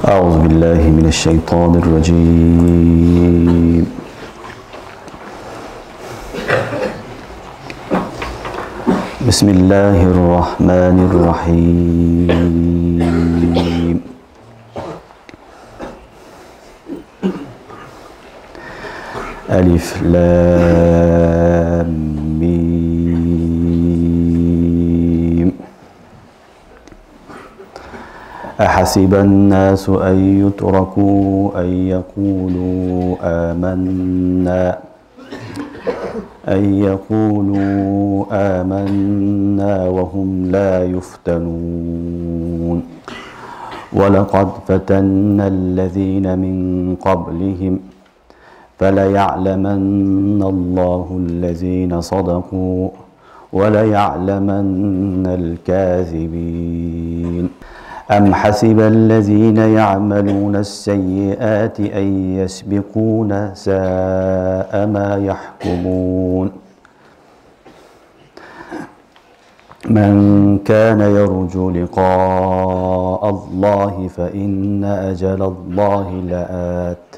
أعوذ بالله من الشيطان الرجيم. بسم الله الرحمن الرحيم. ألف لام ميم. أحسب الناس أن يتركوا أن يقولوا آمنا وهم لا يفتنون. ولقد فتنا الذين من قبلهم فليعلمن الله الذين صدقوا وليعلمن الكاذبين. أم حسب الذين يعملون السيئات أن يسبقونا ساء ما يحكمون. من كان يرجو لقاء الله فإن أجل الله لآت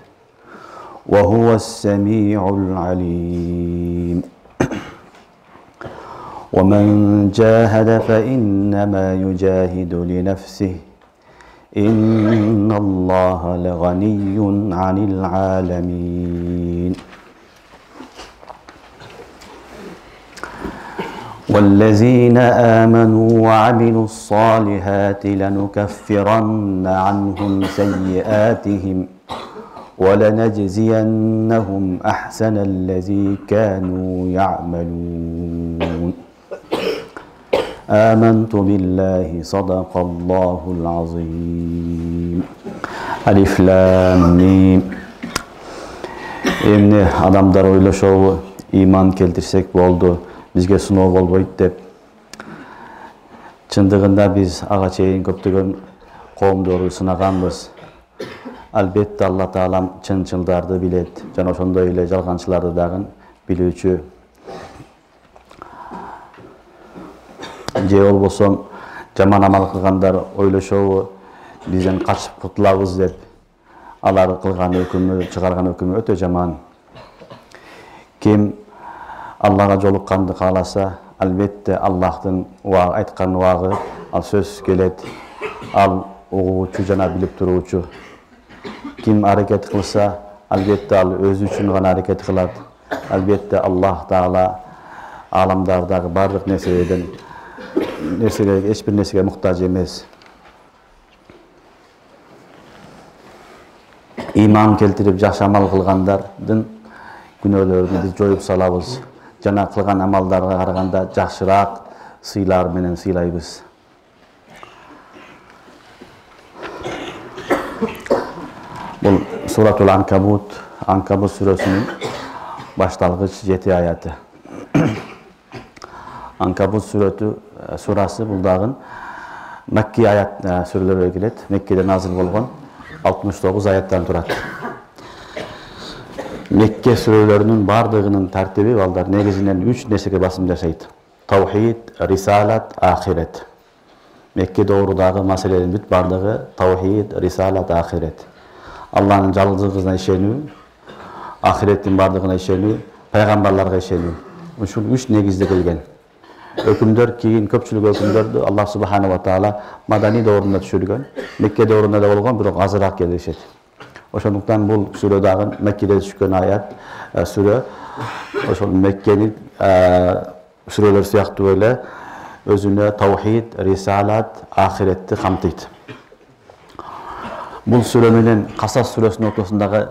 وهو السميع العليم. ومن جاهد فإنما يجاهد لنفسه إن الله لغني عن العالمين. والذين آمنوا وعملوا الصالحات لنكفرن عنهم سيئاتهم ولنجزينهم أحسن الذي كانوا يعملون. آمنت بالله صدق الله العظيم. Alif Lam Mim. Emne adamlar oylaşovu iman keltirsek boldu, bizge sunoo bolboyt dep. Çındığında biz ağa çeyin köptөгөн коомдорду sınaганбыз. Albatta Allah Taalam çınçıldardı bilet, jana ошондой эле жалганчыларды дагы билүүчү. Же болбосо жаман амал кылгандар ойлошобу бизден качып кутулабыз деп алар кылган өкүмү чыгарган өкүмү өтө жаман. Ким Аллага жолукканды кааласа, албетте Аллахтын айткан убагы ал сөз келет. Ал угуучу жана билип туруучу. Kim hareket kılsa, elbette özü için gana hareket kılat. Elbette Allah Teala alamdardaki barlık nesileden hiçbir nesile muhtaç emez. İman keltirip жақсы амал кылгандардын күнөөлөрүн биз жоюп салабыз. Жана кылган амалдарга караганда жакшыраак сыйлар менен сыйлайбыз. Бұл Suratul Ankabut surasının başlangıç 7 ayeti. Ankabut surası buldağın Mekki ayet sürelere giret. Mekke'de nazil bolğan 69 ayetten turat. Mekke sürelerinin bardığının tertibi balдар negizinden 3 nesege basım жасайт. Tawhid, risalat, ahiret. Mekke doğrudağı meselelerin büt bardığı tawhid, risalat, ahiret. Allah'ın жалгыздыгына ишенүү, ахиреттин бардыгына ишенүү, пайгамбарларга ишенүү. Ушул 3 негизде келген. Өкүмдөр кийин көпчүлүк өкүмдөрдү Аллах субханаху ва таала маданий доорунда түшүргөн. Мекке доорунда да болгон, бирок азыраак келишет. Ошондуктан бул сүрө дагы Меккеде түшкөн аят сүрө ошол Меккенин сүрөлөр сыяктуу эле өзүнө тавхид, рисалат, ахиретти камтыйт. Бұл сүре менен Касас сүресінің ортасындағы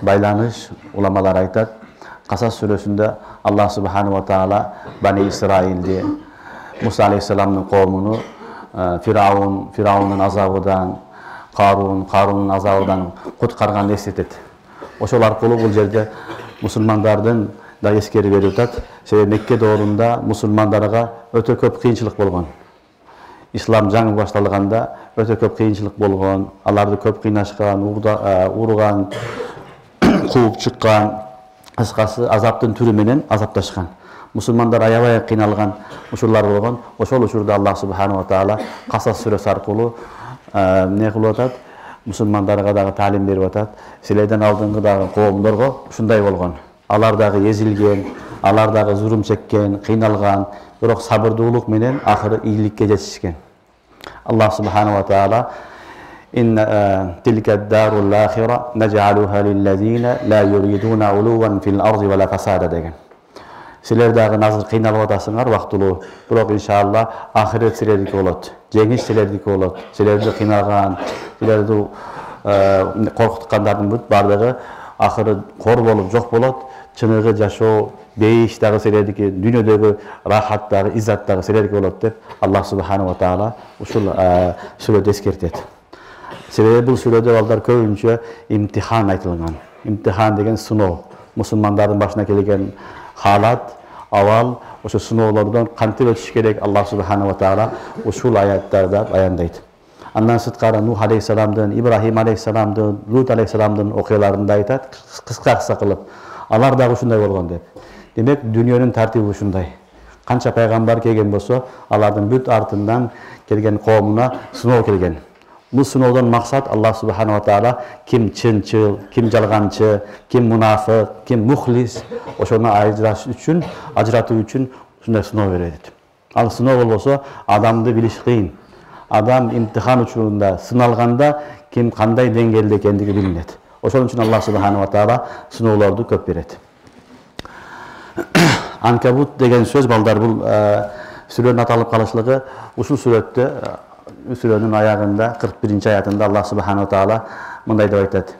байланыш уламалар айтат. Касас сүресінде Аллах субханаху ва таала Бани Исраилди, Муса алейхиссаламдын коомуну Фираундун азабынан, Карунун азабынан куткарганды эстетет. Ошол аркылуу бул жерде мусулмандардын да эскерип берип атат. Себеби Мекке доорунда мусулмандарга өтө көп кыйынчылык болгон. İslam жаңы башталганда өтө көп кыйынчылык болгон, аларды көп кыйнашкан, урган, кууп чыккан, кыскасы азаптын түрү менен азапташкан. Мусулмандар аябай кыйналган учурлар болгон. Ошол учурда Аллах субханаху ва таала Касас сүрөсү аркылуу не кылып атат? мусулмандарга дагы таалим берип атат. Силерден алдыңкы дагы коомдорго ушундай болгон. Алар дагы эзилген, алар дагы зулум чеккен, кыйналган, бирок сабырдуулук менен акыры ийгиликке жетишкен. Аллах субханаху ва таала تلك الدار الآخرة نجعلها للذين لا يريدون علوا في الأرض ولا فسادا деген. Силер дагы азыр кыйналып атасыңар вактылуу, бирок иншалла ахирет силердики болот. Жеңиш силердики болот. Силерди кыйнаган, силерди коркуткандардын бардыгы ахыры кор болуп жок болот. Чыныгы жашоо, бейиш дагы силердики, дүйнөдөгү рахат дагы, иззат дагы силердики болот деп Аллах субханаху ва таала ушул сүрөдө эскертет. Себеби бул сүрөдө балдар көбүнчө имтихан айтылган. Имтихан деген сыноо. Мусулмандардын башына келген халат, авал, ошо сыноолордон кантип өтүш керек Аллах субханаху ва таала ушул аяттарда баяндайт. Андан сырткары Нух алейхиссаламдын, Ибрахим алейхиссаламдын, Лут алейхиссаламдын окуяларында айтат, кыска кылып. Алар дагы ушундай болгон деп. Демек, дүйнөнүн тартиби ушундай. Канча пайгамбар келген болсо, алардын бүт артынан келген коомуна сыноо келген. Бул сыноодон максат Аллах субханаху ва таала ким чынчыл, ким жалганчы, ким мунафык, ким мухлис, ошону ажыратуу үчүн ушундай сыноо берет. Ал сыноо болбосо адамды билиш кыйын. Адам имтихан учурунда сыналганда ким кандай деңгээлде экендиги билинет. Ошон үчүн Аллах субханаху ва таала сыноолорду көп берет. Анкабут деген сөз балдар бул сүрөнүн аталып калышлыгы ушул сүрөттө сүрөнүн аягында 41-ci аятында Аллах субханаху ва таала мындай деп айтат.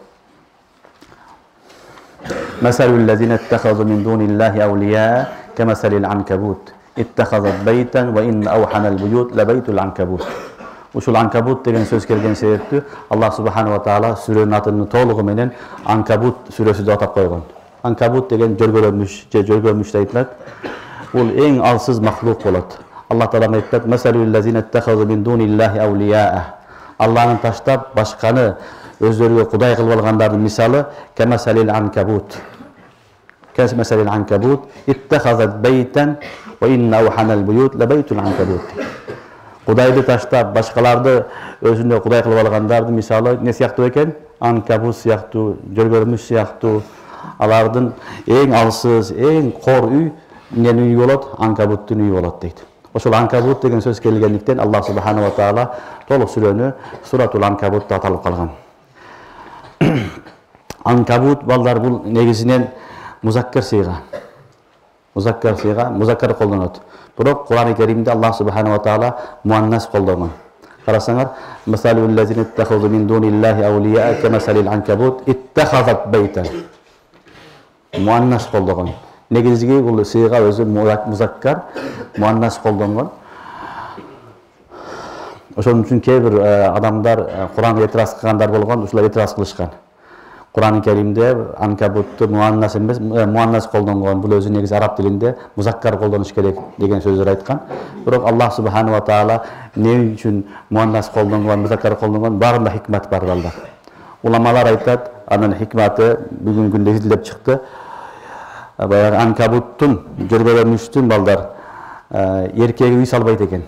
Масалул лазина иттахазу мин дуниллахи аулия камасалил анкабут иттахазат байтан ва инна ауханал буют лабайтул анкабут. Ушул анкабут деген сөз келген себептүү Аллах субханаху ва таала сүрөнүн атын толугу менен Анкабут сүрөсү деп атап койгон. Анкабут деген жөргөлөмүш же жөргөмүш деп айтылат. Бул эң алсыз махлук болот. Аллах таала айтат: "Масалул лазина иттахазу мин дуниллахи аулия." Аллахны таштап башканы өздөрүгө кудай кылып алгандардын мисалы камасалил анкабут. Камасалил анкабут иттахазат байтан ва инна ауханал буют лабайтул анкабут. Кудайды таштап башкаларды өзүнө кудай кылып алгандардын мисалы не сыяктуу экен? Анкабут сыяктуу, жөргөлмүш сыяктуу. Алардын эң алсыз, эң кор үй эмненин үйү болот? Анкабуттун үйү болот дейт. Ошол анкабут деген сөз келгендиктен Аллах субханаху ва таала толук сүрөнү Суратул Анкабутта аталып калган. Анкабут балдар бул негизинен музаккар сыйга. Музаккар колдонот. Бирок Кур'ан-ы Керимде Аллах субханаху ва таала муаннас колдонгон. Карасаңар, масалул лазина иттахазу мин дуниллахи аулия камасалил анкабут иттахазат байтан. Муаннас колдонгон. Негизги бул сыйга өзү музаккар, муаннас колдонгон. Ошон үчүн кээ бир адамдар Куранга этираз кылгандар болгон, ушулар этираз кылышкан. Кур'ан-ы Керимде анкабутту муаннас эмес, муаннас колдонгон. Бул өзү негизи араб тилинде музаккар колдонуш керек деген сөздөр айткан. Бирок Аллах субханаху ва таала эмне үчүн муаннас колдонгон, музаккар колдонгон, барында хикмат бар балдар. Уламалар айтат, анын хикматы бүгүнкү күндө изилдеп чыкты. Баягы анкабуттун, жөргөлөмүштүн балдар эркеги үй салбайт экен.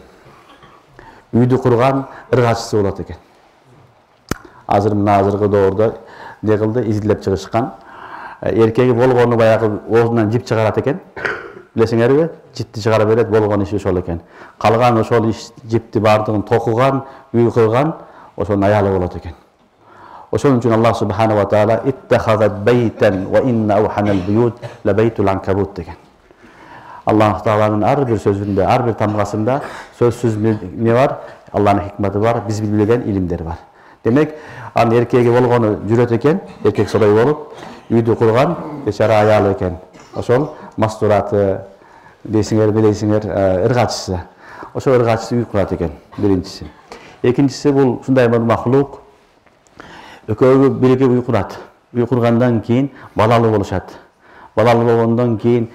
Үйдү курган ыргачысы болот экен. Азыркы доордо не кылды, изилдеп чыгышкан. Эркеги болгону баягы оозунан жип чыгарат экен. Билесиңерби? Жипти чыгара берет, болгон иши ошол экен. Калган ошол жипти бардыгын токуган, үй кылган, ошонун аялы болот экен. Ошон үчүн Аллах субханаху ва таала иттахазат байтан ва инна ауханал буют лабайтул анкабут деген. Аллах тааланын ар бир сөзүндө, ар бир тамгасында сөзсүз не бар? Алланын хикматы бар, биз билбеген илимдер бар. Демек, анын эркеги болгону жүрөт экен, эркек солой болуп, үйдү курган бечара аялы экен. Ошол мастураты, билесиңер, ыргачысы. Ошол ыргачысы үй курат экен, биринчиси. Экинчиси бул ушундай бир махлук экөөгө бирге үй курат. Үй кургандан кийин балалуу болушат. Балалуу болгондон кийин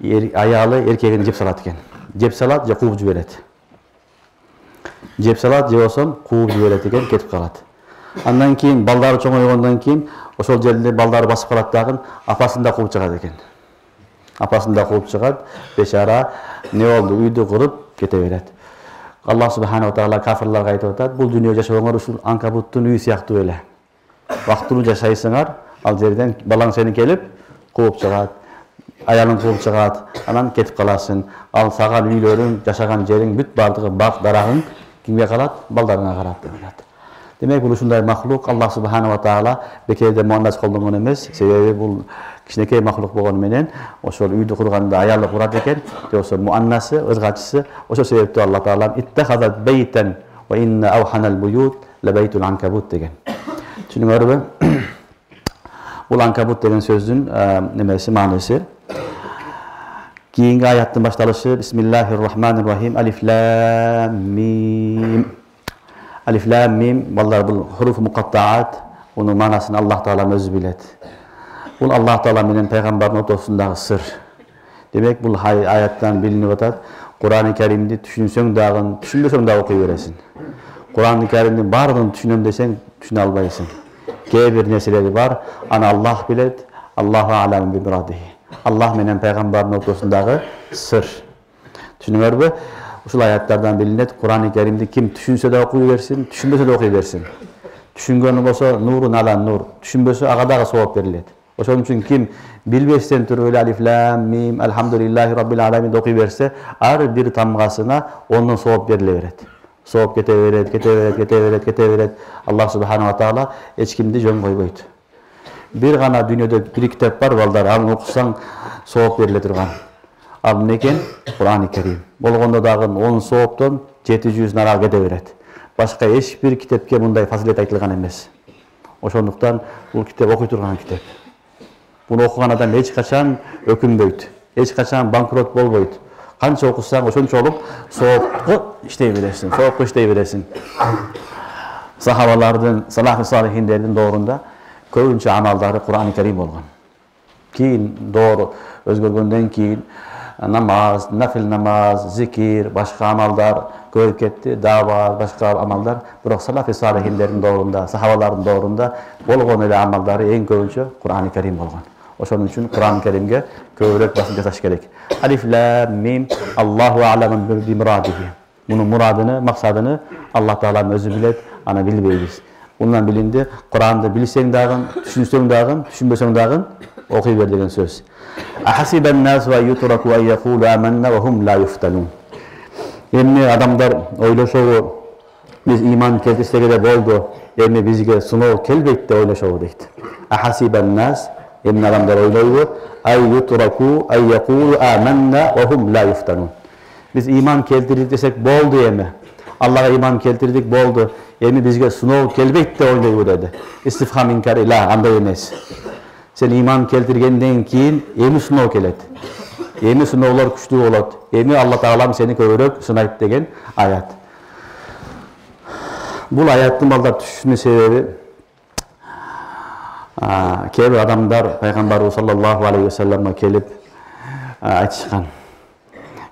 аялы эркегин жеп салат экен. Жеп салат же кууп жиберет. Жеп салат же болсо кууп жиберет экен, кетип калат. Андан кийин балдары чоңойгондон кийин ошол жерде балдары басып калат дагы, апасын да кууп чыгат экен. Апасын да кууп чыгат, бечара не болду, үйдү куруп кете берет. Аллах субханаху ва таала кафирларга айтып атат: "Бул дүйнө жашооңор ушул анкабуттун үйү сыяктуу эле. Вактылуу жашайсыңар, ал жерден балаң сени келип кууп чыгат, аялың кууп чыгат, анан кетип каласың. Ал саган үйлөрүң, жашаган жериң бүт бардыгы бак дарагың кимге калат? Балдарыңа калат деп атат. Демек бул ушундай махлук Аллах субханала таала бекерде муаннас колдонгон эмес. Себеби бул кичинекей махлук болгону менен ошол үйдү курганда аялы курат экен. Ошо муаннасы, ыргачысы. Ошол себептен Аллах таала иттахазат бейтен ва инна ауханал буют лабейтул анкабут деген. Түшүнүңөрбү? Бул анкабут деген сөздүн немеси, маанысы. Кийинки аяттын башталышы Бисмиллахир-рахманир-рахим. Алиф лам мим. Алиф лам мим балдар бул хуруф мукаттаат. Бунун маанасын Аллах таала өзү билет. Бул Аллах таала менен пайгамбардын ортосундагы сыр. Демек бул аяттан билинип атат. Кур'ан-ы Каримди түшүнсөң дагы, түшүнбөсөң дагы окуй бересиң. Кур'ан-ы Каримдин баардыгын түшүнөм десең, түшүнө албайсың. Кээ бир нерселери бар, аны Аллах билет. Аллаху алам би мурадихи. Аллах менен пайгамбардын ортосундагы сыр. Түшүнүңөрбү? Ушул аяттардан билинет, Кур'ан-ы Каримди ким түшүнсө да окуй берсин, түшүнбөсө да окуй берсин. Түшүнгөнү болсо нурун алан нур, түшүнбөсө ага дагы сооп берилет. Ошон үчүн ким билбестен туруп эле алиф лам мим алхамдулиллахи раббил аламин окуй берсе, ар бир тамгасына ондон сооп бериле берет. Сооп кете берет. Аллах субханала таала эч кимди жөн койбойт. Бир гана дүйнөдө бир китеп бар, балдар, аны окусаң сооп бериле турган. Ал эмне экен? Кур'ан-ы Карим. Болгондо дагы 10 сооптон 700 нарак кете берет. Башка эч бир китепке мындай фазилет айтылган эмес. Ошондуктан бул китеп окуй турган китеп. Буну окуган адам эч качан өкүнбөйт, эч качан банкрот болбойт. Канча окусаң ошончолук соопко иштей бересиң. Сахабалардын, салахи салихиндердин доорунда көбүнчө амалдары Кур'ан-ы Карим болгон. Кийин доор өзгөргөндөн кийин намаз, нафил намаз, зикир, башка амалдар көбөйүп кетти, даава, башка амалдар. Бирок салахи салихиндердин доорунда, сахабалардын доорунда болгон эле амалдары эң көбүнчө Кур'ан-ы Карим болгон. Ошон үчүн Кур'ан-ы Каримге көбүрөөк басым жасаш керек. Алиф лам мим Аллаху алам би мурадихи. Мунун мурадыны, максадыны Аллах таала өзү билет, аны билбейбиз. Bundan bilindi, Kur'an'da bilsen dağın, düşünsen dağın, düşünmesen dağın, okuyuver деген söz. Ahasiben nas ve yutraku en yekulu amennâ ve hum la yuftanun. Emni adamlar oylaşoğu, biz iman keltirsek de boldu, emni bizge sunov kelbekte oylaşoğu deydi. Ahasiben nas, emni adamlar oylayı, en yutraku en yekulu amennâ ve hum la yuftanun. Biz iman keltirdik desek boldu emni. Allah'a iman keltirdik boldu. Emi bizge sunov kelbekte oynayı dedi. İstifham inkar ilah anda emes. Sen iman keltirgenden keyin emi sunov kelet. Emi sunovlar күчтүү болот. Emi Allah Taalam seni көбүрөөк сынайт деген аят. Бул аяттын балдар түшүнүү себеби кээ бир адамдар пайгамбарыбыз саллаллаху алейхи ва салламга келип айтышкан.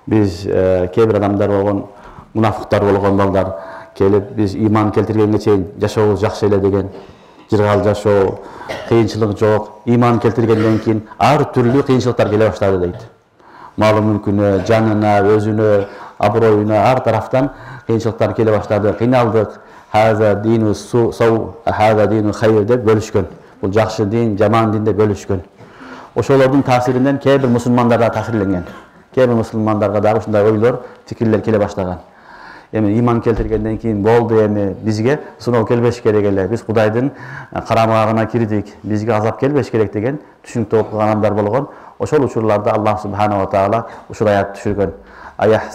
Биз кээ бир адамдар болгон мунафыктар болгон балдар келип биз иман келтиргенге чейин жашообуз жакшы эле деген, жыргал жашоо, кыйынчылык жок. Иман келтиргенден кийин ар түрлүү кыйынчылыктар келе баштады дейт. Малы мүлкүнө, жанына, өзүнө, аброюна ар тараптан кыйынчылыктар келе баштады. Кыйналдык. Хаза дину сау, хаза дину хайр деп бөлүшкөн. Бул жакшы дин, жаман дин деп бөлүшкөн. Ошолордун таасиринен кээ бир мусулмандар да таасирленген. Кээ бир мусулмандарга дагы ушундай ойлор, фикирлер келе баштаган. Эми иман келтиргенден кийин болду, эми бизге сыноо келбеш керек эле. Биз Кудайдын карамагына кирдик. Бизге азап келбеш керек деген түшүнүктө окуган адамдар болгон. Ошол учурларда Аллах субханаху ва таала ушул аят түшүргөн.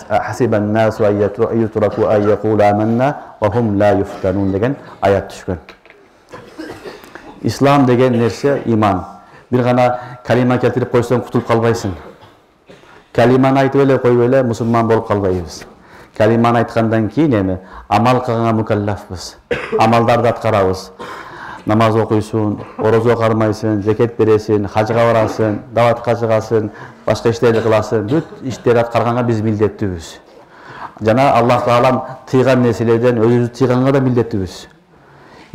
Хасибан насу аютраку ан якулу аманна ва хум ла юфтанун деген аят түшкөн. Ислам деген нерсе иман. Бир гана калима келтирип койсоң кутулуп калбайсың. Калиманы айтып эле коюп эле мусулман болуп калбайбыз. Калиманы айткандан кийин эми амал кылганга мукаллафбыз. Амалдарды аткарабыз. Намаз окуйсуң, орозо кармайсың, зекет бересиң, хажга барасың, даватка чыгасың, башка иштерди кыласың. Бүт иштерди аткарганга биз милдеттүүбүз. Жана Аллах таалам тыйган нерселерден өзүбүздү тыйганга да милдеттүүбүз.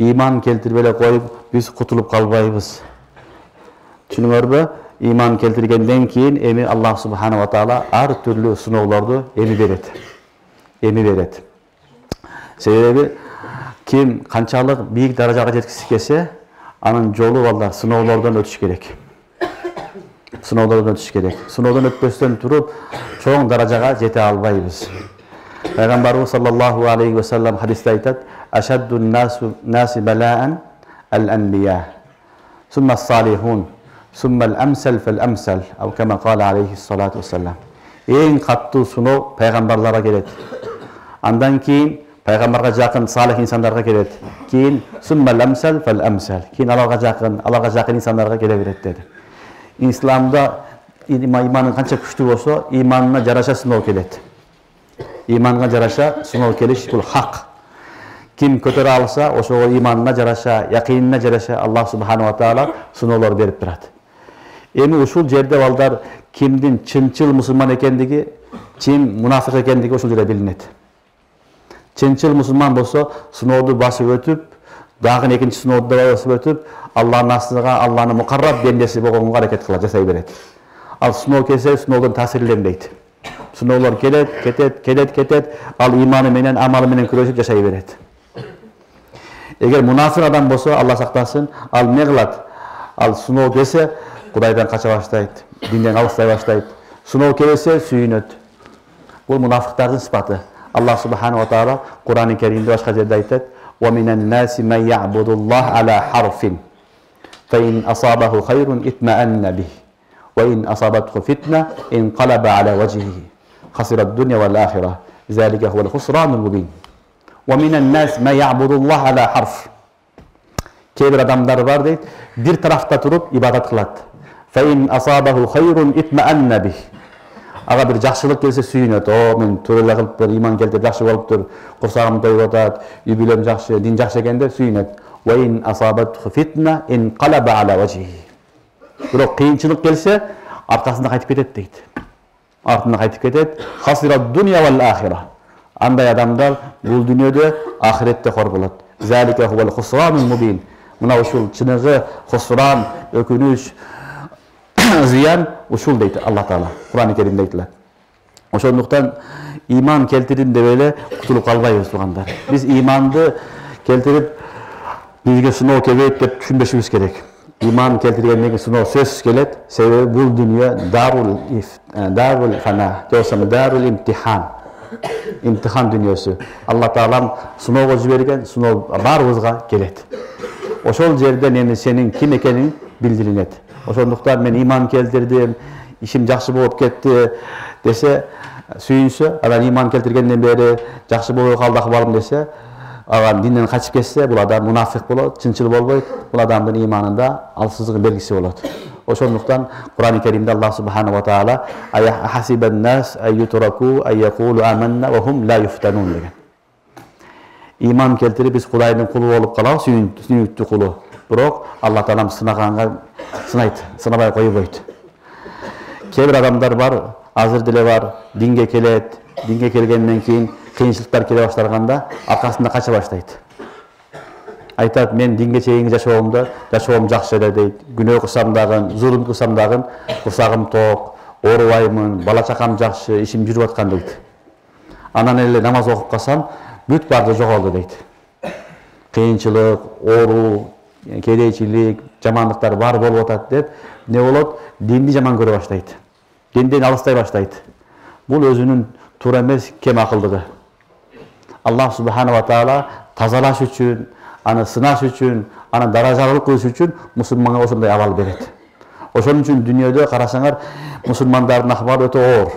Иман келтирип эле коюп биз кутулуп калбайбыз. Түшүнүңөрбү? Иман келтиргенден кийин эми Аллах субханаху ва таала ар түрлүү сыноолорду эми берет. Себеби ким канчалык бийик даражага жеткиси келсе, Анын жолу балдар сыноолордон өтүш керек. Сыноолордон өтүш керек. Сыноодон өтпөстөн туруп чоң даражага жете албайбыз. Пайгамбарыбыз саллаллаху алейхи ва саллям хадисте айтат: "Ашаддун наси балаан ал-анбия, сумма ас-салихун, сумма ал-амсал фал-амсал", ау кама кала алейхи салату вассалам. Эң каттуу сыноо пайгамбарларга келет. Андан кийин пайгамбарга жакын салих инсандарга келет. Кийин сумма ал-амсал фал-амсал. Кийин аларга жакын инсандарга келе берет деди. Исламда иманын канча күчтүү болсо, иманына жараша сыноо келет. Иманга жараша сыноо келиш бул хак. Ким көтөрө алса, ошого иманына жараша, якинина жараша Аллах субхану ва таала сыноолор берип турат. Эми ушул жерде балдар кимдин чынчыл мусулман экендиги, ким мунафик экендиги ушул жерде билинет. Чынчыл мусулман болсо, сынооду басып өтүп, дагы экинчи сынооду басып өтүп, Аллахтын астыга, Аллахтын мукарраб бендеси болгонго аракет кылат, жасай берет. Ал сыноо келсе, сыноодон таасирленбейт. Сыноолор кетет, ал иманы менен, амалы менен күрөшүп жашай берет. Эгер мунафик адам болсо, Алла сактасын, ал эмне кылат? Ал сыноо келсе, Кудайдан кача баштайт, динден алыстай баштайт. Сыноо келсе, сүйүнөт. Бул мунафиктардын сыпаты. Аллах субхану ва таала Кур'ан-ы Керимде башка жерде айтат: "Ва минан наси ман я'будуллах ала харфин, fa in asabahu khayrun itma'anna bih, wa in asabathu fitna inqalaba ala wajhihi, khasira ad-dunya wal akhirah, zalika huwa al-khusranul mubin." Wa minan nas man ya'budullah ala harf. Keyber adamlar var deyt, bir tarafta turup ibadat kılat. Fa in asabahu khayrun itma'anna bih. Ага bir жакшылык келсе сүйүнөт. О, мен төрөлө кылып иман келтирип жакшы болуптур. Курсагым тоюп атат, үй бүлөм жакшы, дин жакшы экен деп сүйүнөт. Wa in asabathu fitna inqalaba ala wajhihi. Бирок кыйынчылык келсе, аркасында кайтып кетет дейт. Артына кайтып кетет. Khasira ad-dunya wal akhirah. Андай адамдар бул дүйнөдө, ахиретте кор болот. Залика хуwal khusranul mubin. Мына ушул чыныгы хусран, өкүнүч, зыян ушул дейт Аллах Таала. Кур'ан-ы Керимде айтылат. Ошондуктан иман келтирдим деп эле кутулуп калбайбыз тугандар. Биз иманды келтирип бизге сыноо келбейт деп түшүнбөшүбүз керек. Иман келтиргенден кийин сыноо сөзсүз келет. Себеби бул дүйнө дарул фана, жосом дарул имтихан. Имтихан дүйнөсү. Алла Таалам сыноого жиберген, сыноо баарыбызга келет. Ошол жерден эми сенин ким экениң билдирилет. Ошондуктан мен иман келтирдим, ишим жакшы болуп кетти десе, сүйүнсө, анан иман келтиргенден бери жакшы болбой калды акыбалым десе, ага динден качып кетсе, бул адам мунафик болот, чынчыл болбойт, бул адамдын иманында алсыздыгын белгиси болот. Ошондуктан Кур'ан-ы Керимде Аллах субхану ва таала хасибан нас айютраку айякулу аманна ва хум ла юфтанун деген. Иман келтирип биз Кудайдын кулу болуп калабыз, сүйүнүктүү кулу. Бирок Алла Таалам сынаганга сынайт, сынабай койбойт. Кээ бир адамдар бар, азыр деле бар, динге келет, динге келгенден кийин кыйынчылыктар келе баштаганда аркасында кача баштайт. Айтат, мен динге чейинки жашоом жакшы эле дейт. Күнөө кылсам дагы, зулум кылсам дагы курсагым ток, оорубаймын, бала чакам жакшы, ишим жүрүп аткан дейт. Анан эле намаз окуп калсам, бүт баардыгы жоголду дейт. Кыйынчылык, оору, кедейчилик, жамандыктар бар болуп атат деп, не болот? Динди жаман көрө баштайт. Динден алыстай баштайт. Бул өзүнүн туура эмес кем акылдыгы. Аллах субхану ва таала тазалаш үчүн, аны сынаш үчүн, аны даражалык кылыш үчүн мусулманга ошондой абал берет. Ошон үчүн дүйнөдө карасаңар, мусулмандардын акыбары өтө оор.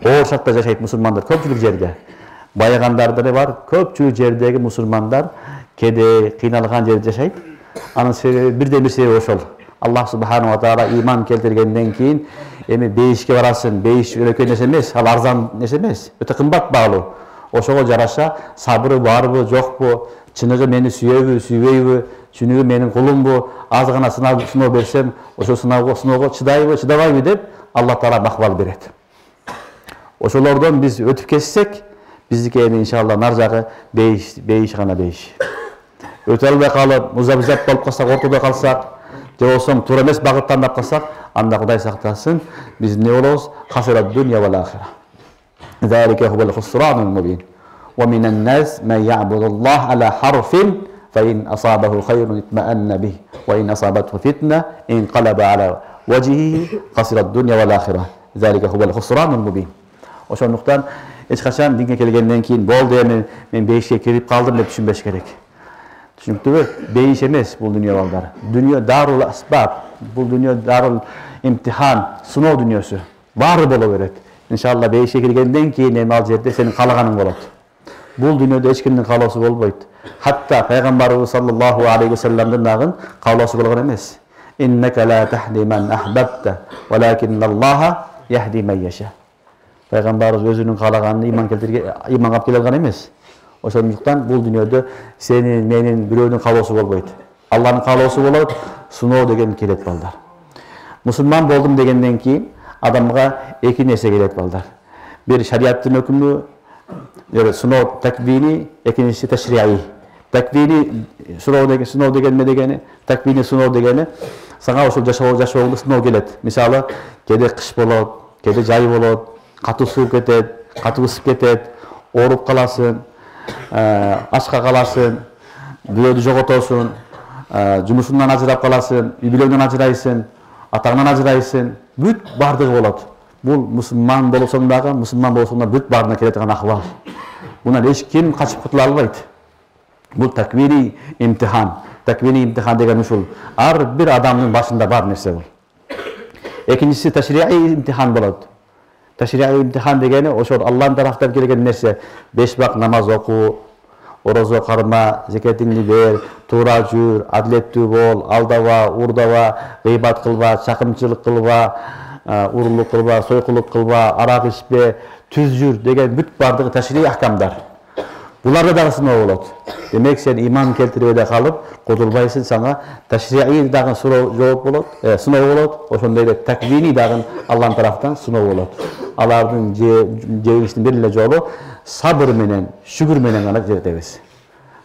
Оор шартта жашайт мусулмандар көпчүлүк жерде. Байыгандар деле бар, көпчүлүк жердеги мусулмандар кедей, кыйналган жерде жашайт. Анын себеби бирден бир себеби ошол. Аллах субхану ва таала иман келтиргенден кийин эми бейишке барасың, бейиш өрөкөн нерсе эмес, ал арзан нерсе эмес, өтө кымбат баалуу. Ошого жараша сабыры барбы, жокпу, чыныгы мени сүйөбү, сүйбөйбү, чыныгы менин кулумбу, аз гана сыноо берсем, ошол сыноого чыдайбы, чыдабайбы деп Алла Таала акыбал берет. Ошолордон биз өтүп кетсек, биздики эми иншалла нар жагы бейиш гана бейиш. Өтө албай калып, музабзап болуп калсак, ортодо калсак, же болсом туура эмес багыт тандап калсак, анда Кудай сактасын, биз не болобуз? Khasira ad-dunya wal akhirah. Zalika huwal khusranul mubin. Wa minan nas man ya'budu Allah ala harfin فإن أصابه خير اطمأن به وإن أصابته فتنة انقلب على وجهه خسر الدنيا والآخرة ذلك هو الخسران المبين. Ошондуктан эч качан динге келгенден кийин болду эми мен бейишке кирип калдым деп түшүнбөш керек. Түшүнүктүүбү? Бейиш эмес бул дүйнө балдар. Дүйнө дарул асбаб. Бул дүйнө дарул имтихан, сыноо дүйнөсү. Баары боло берет. Иншалла бейишке киргенден кийин эми ал жерде сенин каалаганың болот. Бул дүйнөдө эч кимдин каалоосу болбойт. Хатта пайгамбарыбыз саллаллаху алейхи ва салламдын дагы каалоосу болгон эмес. Иннека ла тахди ман ахбабта, валакинналлаха яхди ман яша. Пайгамбарыбыз өзүнүн каалаганын иманга алып келе алган эмес. Ошондуктан бул дүйнөдө сенин, менин, бирөөнүн каалоосу болбойт. Алланын каалоосу болот, сыноо деген келет балдар. Мусулман болдум дегенден кийин адамга эки нерсе келет балдар. Бир шариаттын өкүмү, сыноо таквини, экинчиси ташриий. Таквини сыноо деген эмне дегени? Таквини сыноо дегени сага ошол жашооңдо сыноо келет. Мисалы, кээде кыш болот, кээде жай болот, катуу суу кетет, катуу ысып кетет, ооруп каласың, ачка каласың, бирөөдү жоготосуң, жумушуңдан ажырап каласың, үй бүлөңдөн ажырайсың, атаңдан ажырайсың, бүт бардыгы болот. Бул мусулман болсоң дагы, мусулман болсоң да бүт баарына келе турган акыбал. Мундан эч ким качып кутула албайт. Бул таквини имтихан. Таквини имтихан деген ушул ар бир адамдын башында бар нерсе бул. Экинчиси ташриий имтихан болот. Ташриий имтихан дегени ошол Аллахтын тараптан келген нерсе. 5 вакыт намаз окуу, орозо карма, закатыңды бер, туура жүр, адилеттүү бол, алдаба, урдаба, гыйбат кылба, чакымчылык кылба, урурлук кылба, сойкулук кылба, арак ичпе, түз жүр деген бүт бардыгы ташрий ахкамдар. Буларда дагы сыноо болот. Демек сен иман келтирбей калып, кутулбайсың, сага ташрий дагы жооп болот, сыноо болот. Ошондой эле таквини дагы Аллахтын тараптан сыноо болот. Алардын жеңишинин бир эле жолу сабыр менен, шүгүр менен гана жетебиз.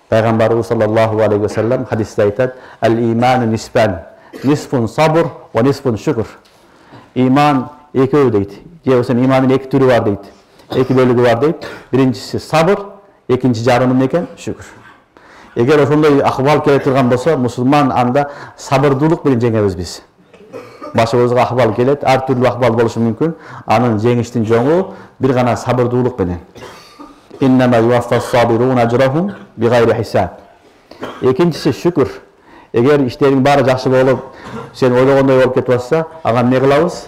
Пайгамбарыбыз саллаллаху алейхи ва саллам хадисте айтат: "Ал-иману нисфан, нисфун сабр ва нисфун шүкүр." Иман экөө дейт. Же болсо имандын эки түрү бар дейт. Эки бөлүгү бар дейт. Биринчиси сабыр, экинчи жарымы эмне экен? Шүкүр. Эгер ошондой акыбал келе турган болсо, мусулман анда сабырдуулук менен жеңебиз биз. Башыбызга акыбал келет, ар түрлүү акыбал болушу мүмкүн. Анын жеңиштин жолу бир гана сабырдуулук менен. Иннама юваффас-сабируна ажрахум бигайри хисаб. Экинчиси шүкүр. Эгер иштериң баары жакшы болуп, сен ойлогондой болуп кетип атса, ага эмне кылабыз?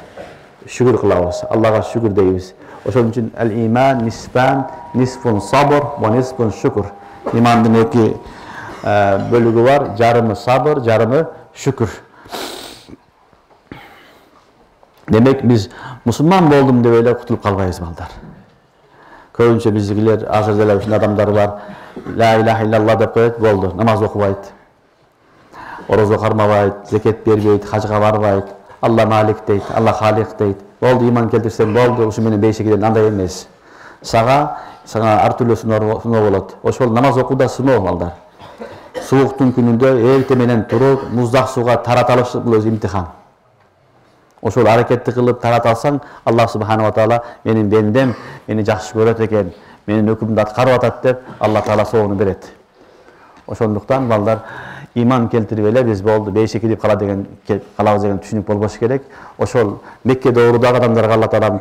Шүкүр кылабыз. Аллага шүкүр дейбиз. Ошон үчүн ал-иман нисфан, нисфун сабр ва нисфун шүкүр. Имандын эки бөлүгү бар, жарымы сабыр, жарымы шүкүр. Демек биз мусулман болдум деп эле кутулуп калбайбыз балдар. Көбүнчө биздикилер азыр деле ушундай адамдар бар. Ла илаха иллаллах деп коет, болду, намаз окубайт. Орозо кармабайт, закет бербейт, хажга барбайт. Алла малик дейт, Алла халик дейт. Болду, иман келтирсең болду, ушу менен бейишке кирген, андай эмес. Сага ар түрлүү сыноо болот. Ошол намаз окууда сыноо балдар. Сууктун күнүндө эрте менен туруп, муздак сууга тарата алыш бул өзү имтихан. Ошол аракетти кылып тарата алсаң, Аллах субханаху ва таала менин бендем мени жакшы көрөт экен, менин өкүмдү аткарып атат деп Алла таала соону берет. Ошондуктан балдар иман келтирип эле биз болду, бейишке кирип калабыз деген түшүнүк болбош керек. Ошол Меккеде орудагы адамдарга Алла таала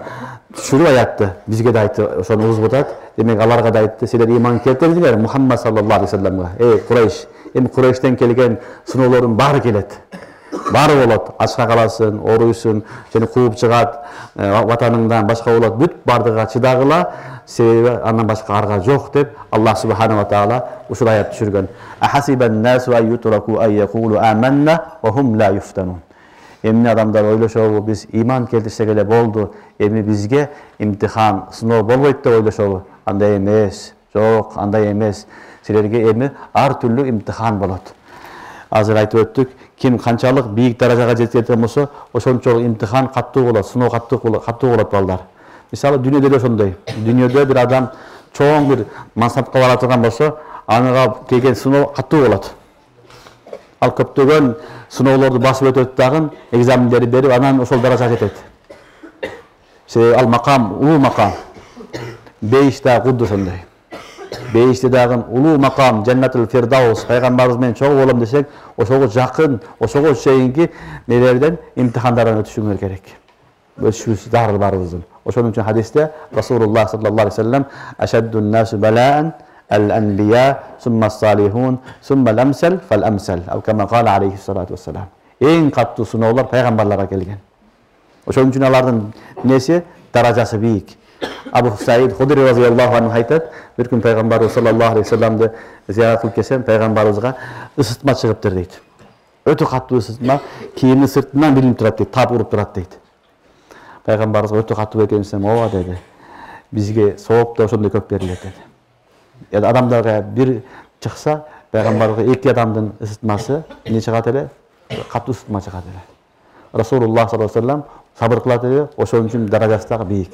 түшүрүп аятты, бизге да айтты, ошону угузуп атат. Демек аларга да айтты: "Силер иман келтирдиңер Мухаммад саллаллаху алейхи ва салламга. Курайш, эми Курайштен келген сыноолордун баары келет. Баары болот. Ачка каласың, ооруйсуң, сени кууп чыгат, ватаныңдан башка болот. Бүт бардыга чыдагыла, себеби андан башка арга жок" деп Аллах субханаху ва таала ушул аят түшүргөн. Ахасибан насу аютраку ай якулу аманна ва хум ла юфтанун. Эмне адамдар ойлошобу, биз иман келтирсек эле болду, эми бизге имтихан, сыноо болбойт деп ойлошобу? Андай эмес. Жок, андай эмес. Силерге эми ар түрлүү имтихан болот. Азыр айтып өттүк, ким канчалык бийик даражага жеткен болсо, ошончолук имтихан каттуу болот, сыноо каттуу болот балдар. Мисалы дүйнөдө да ошондой. Дүйнөдө бир адам чоң бир мансапка бара турган болсо, ага келген сыноо каттуу болот. Ал көптөгөн сыноолорду басып өтөт дагы, экзамендерди берип, анан ошол даражага жетет. Себеби ал макам, улуу макам. Бейиш да кудду ошондой. бейиште дагы улуу макам Жаннатул Фирдаус пайгамбарыбыз менен чогуу болом десек, ошого жакын, ошого чейинки нелерден имтихандардан өтүшүңөр керек. Өтүшүбүз зарыл барыбыздын. Ошонун үчүн хадисте Расулуллах саллаллаху алейхи вассалам ашаддун насу балаан al-anbiya summa as-salihun summa al-amsal fal-amsal. Aw kama qala alayhi salatu wassalam. Эң каттуу сыноолор пайгамбарларга келген. Ошон үчүн алардын несі даражасы бийик. Абу Саид Худри разияллаху анху айтат, бир күн пайгамбарыбыз саллаллаху алейхи вассаламды зиярат кылып келсем, пайгамбарыбызга ысытма чыгыптыр дейт. Өтө каттуу ысытма, кийимдин сыртынан билинип турат дейт, тап уруп турат дейт. Пайгамбарыбызга өтө каттуу экен десем, ооба деди. Бизге сооп да ошондой көп берилет деди. Адамдарга бир чыкса, пайгамбарыбызга эки адамдын ысытмасы эмне чыгат эле? Каттуу ысытма чыгат эле. Расулуллах саллаллаху алейхи вассалам сабыр кылат эле, ошон үчүн даражасы дагы бийик.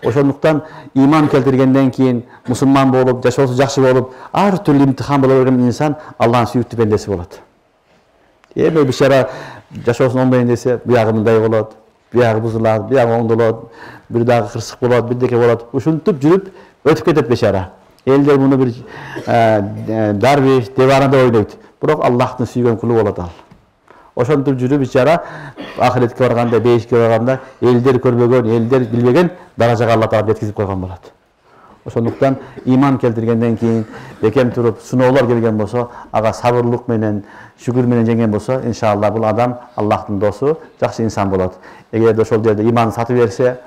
Ошондуктан иман келтиргенден кийин мусулман болуп, жашоосу жакшы болуп, ар түрдүү имтихан боло берген инсан Аллахтын сүйүктүү бендеси болот. Эми бишара жашоосун оңдойн десе, биягы мындай болот, биягы бузулат, биягы оңдолот, бир дагы кырсык болот, бирдеке болот. Ушинтип жүрүп өтүп кетет бишара. Элдер муну бир дарвиш, деварында ойнойт. Бирок Аллахтын сүйгөн кулу болот ал. Ошентип жүрүп бичара ахиретке барганда, бейишке барганда элдер көрбөгөн, элдер билбеген даражага Алла таала жеткизип койгон болот. Ошондуктан иман келтиргенден кийин бекем туруп сыноолор келген болсо, ага сабырлык менен, шүгүр менен жеңген болсо, иншалла бул адам Аллахтын досу, жакшы инсан болот. Эгерде ошол жерде иман сатып берсе,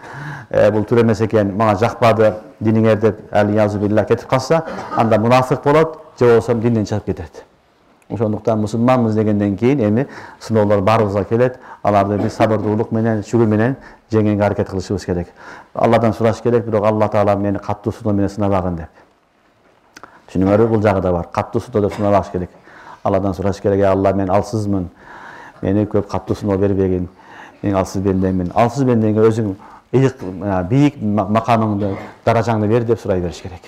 бул тур эмес экен, мага жакпады, диниңер деп алиязу билlah кетип калса, анда мунафык болот, же болбосо динден чыгып кетет. Ошондуктан мусулманбыз дегенден кийин эми сыноолор баарыбызга келет. Аларды биз сабырдуулук менен, шүгүр менен жеңгенге аракет кылышыбыз керек. Алладан сураш керек, бирок Алла таала мени каттуу сыноо менен сынабагын деп. Түшүнүңөрбү, бул жагы да бар. Каттуу сыноо деп сынабаш керек. Алладан сураш керек, Алла мен алсызмын. Мени көп каттуу сыноо бербегин. Мен алсыз бендемин. Алсыз бендеңе өзүң бийик макамыңды, даражаңды бер деп сурай бериш керек.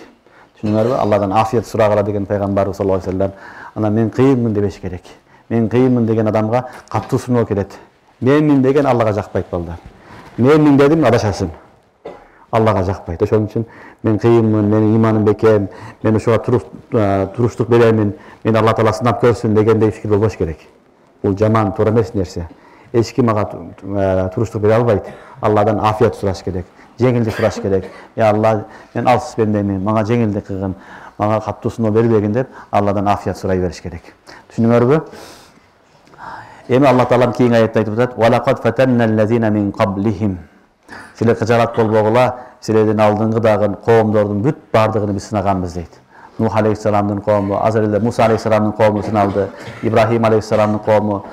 Түшүнүңөрбү? Алладан афият сурагыла деген пайгамбарыбыз саллаллаху алейхи вассалам ана мен кыйынмын дебеш керек. Мен кыйынмын деген адамга каттуу сыноо келет. Менмин деген Аллага жакпайт балдар. Менмин дедим адашасың. Аллага жакпайт. Ошон үчүн мен кыйынмын, менин иманым бекем, мен ошого туруштук беремин, мен Алла таала сынап көрсүн дегендей фикир болбош керек. Бул жаман, туура эмес нерсе. Эч ким ага туруштук бере албайт. Алладан афият сураш керек. Жеңилдик сураш керек. Я Алла, мен алсыз бендемин, мага жеңилдик кылгын, мага каттуу сыноо бербегин деп Алладан афият сурай бериш керек. Түшүнүңөрбү? Эми Алла таалам кийинки аятта айтып атат: "Ва лaqad fatanna allazina min qablihim." Силер кыжалат болбогула, силердин алдыңкы дагы коомдордун бүт бардыгын биз сынаганбыз дейт. Нух алейхиссаламдын коому, азыр Муса алейхиссаламдын коому сыналды, Ибрахим алейхиссаламдын коому,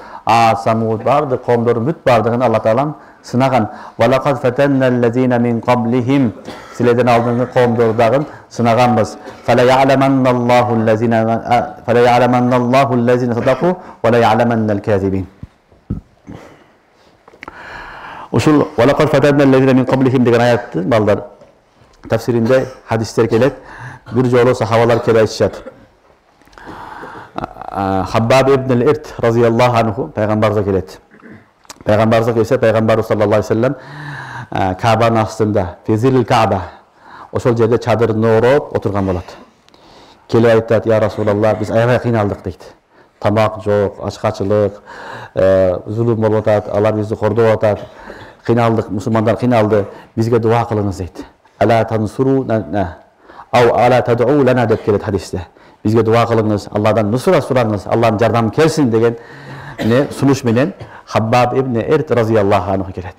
Самуд бардык коомдордун бүт бардыгын Алла таалам сынаган. Ва laqad fatanna allazina min qablihim. Силердин алдыңкы коомдорду дагы сынаганбыз. Фала я'ламанна Аллаху allazina садaqу ва ла я'ламанна al-казибин. Ушул ва laqad fatanna allazina min qablihim деген аятты балдар тафсиринде хадистер келет. Бир жолу сахабалар келип айтышат. Хаббаб ибн al-Ирт разияллаху анху пайгамбарга келет. Пайгамбарга келсе, пайгамбар саллаллаху алейхи вассалам Кабанын астында, Физилил Каба, ошол жерде чадырын ороп отурган болот. Келип айтат: "Я Расулаллах, биз аябай кыйналдык" дейт. Тамак жок, ачкачылык, зулум болуп атат, алар бизди кордоп атат. Кыйналдык, мусулмандар кыйналды, бизге дуа кылыңыз дейт. Ала тансуру лана ау ала тад'у лана деп келет хадисте. Бизге дуа кылыңыз, Алладан нусра сураңыз, Аллахтын жардамы келсин деген сунуш менен Хаббаб ибн Ирт разияллаху анху келет.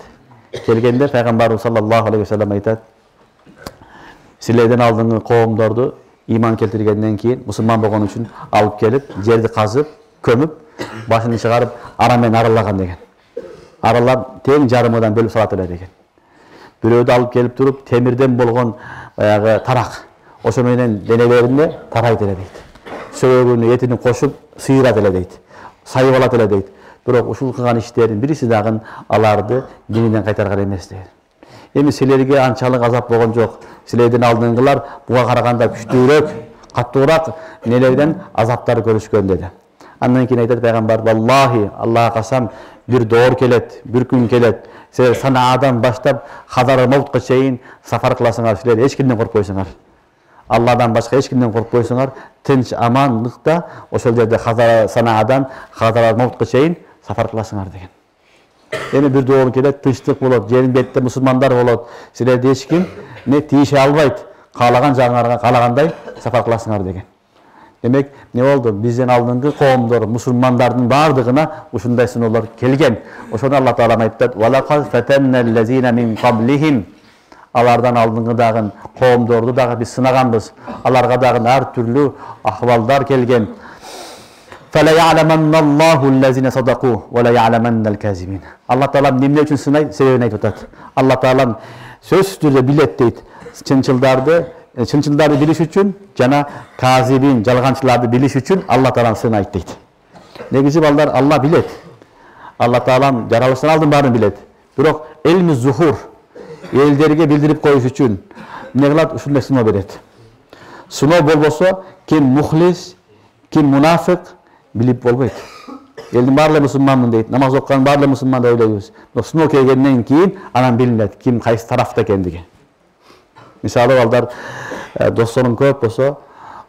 Келгенде пайгамбарыбыз саллаллаху алейхи вассалам айтат: "Силердин алдыңкы коомдорду иман келтиргенден кийин мусулман болгон үчүн алып келип, жерди казып, көмүп, башын чыгарып, ара менен аралаган" деген. Аралап тең жарымыдан бөлүп салат эле деген. Бирөөдү алып келип туруп, темирден болгон баягы тарак, ошо менен денелерине тарайт эле дейт. Сөөгүнү, этини кошуп, сыйрат эле дейт. Сайып алат эле дейт. Бирок ушул кылган иштерин бириси дагы аларды дининен кайтарган эмес дейт. Эми силерге анчалык азап болгон жок. Силердин алдыңкылар буга караганда күчтүүрөөк, каттуураак нелерден азаптар көрүшкөн деди. Андан кийин айтат пайгамбар: "Валлахи, Аллага касам, бир доор келет, бир күн келет. Силер Санаадан баштап Хадар Маутка чейин сафар кыласыңар, силер эч кимден коркпойсуңар. Алладан башка эч кимден коркпойсуңар, тынч аманлыкта ошол жерде Хазара Санаадан Хазара Мавтка чейин сафар кыласыңар деген. Эми бир доор келет, тынчтык болот, жерин бетте мусулмандар болот. Силерди эч ким не тийише албайт. Каалаган жагыңарга каалагандай сафар кыласыңар деген. Демек, не болду? Бизден алдыңкы коомдор, мусулмандардын бардыгына ушундай сыноолор келген. Ошону Алла Таала айтат: "Валакад фатанналлазина мин qablihim." Алардан алдыңкыдагы коомдорду дагы биз сынаганбыз. Аларга дагы ар түрлүү ахвалдар келген. Фала я'ламанналлаху аллазина садaqu ва ла я'ламаннал казибин. Алла Таала эмне үчүн сынайт? Себебин айтып атат. Алла Таала сөзсүз түрдө билет дейт. Чынчылдарды билиш үчүн жана казибин, жалганчыларды билиш үчүн Алла Таала сынайт дейт. Негизи балдар, Алла билет. Алла Таала жаралыштан алдын баарын билет. Бирок элми зухур, элдерге билдирип коюш үчүн эмне кылат? Ушундай сыноо берет. Сыноо болбосо, ким мухлис, ким мунафик билип болбойт. Элдин баары мусулманмын дейт, намаз окуган баары мусулман деп ойлойбуз. Бирок сыноо келгенден кийин анан билинет ким кайсы тарафта экендиги. Мисалы балдар, досторуң көп болсо,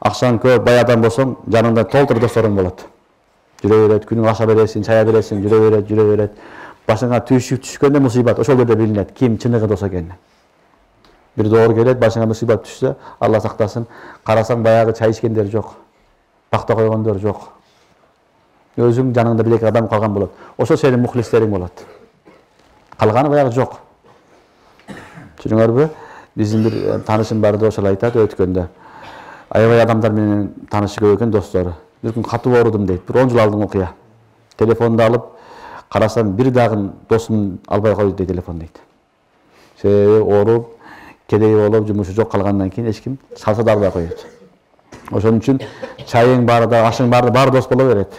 акчаң көп, бай адам болсоң, жаныңда толтур досторуң болот. Жүрө берет, күнүң аша бересиң, чая бересиң, жүрө берет. Башыңа түйшүк түшкөндө мусибат, ошол жерде билинет ким чыныгы дос экени. Бир доор келет, башыңа мусибат түшсө, Алла сактасын, карасаң баягы чай ичкендер жок, пахта койгондор жок. Өзүң жаныңда бир эки адам калган болот. Ошо сенин мухлистериң болот. Калганы баягы жок. Түшүнүңөрбү? Биздин бир таанышым барды, ошол айтат өткөндө. Аябай адамдар менен таанышы көп экен, достору. Бир күн катуу оорудум дейт. Бир 10 жыл алдын окуя. Телефонду алып карасам, бир дагы досум албай койду дейт телефон дейт. Себеби ооруп, кедей болуп, жумушу жок калгандан кийин эч ким салса да албай коет. Ошон үчүн чайың баары да, ашың баары дос боло берет.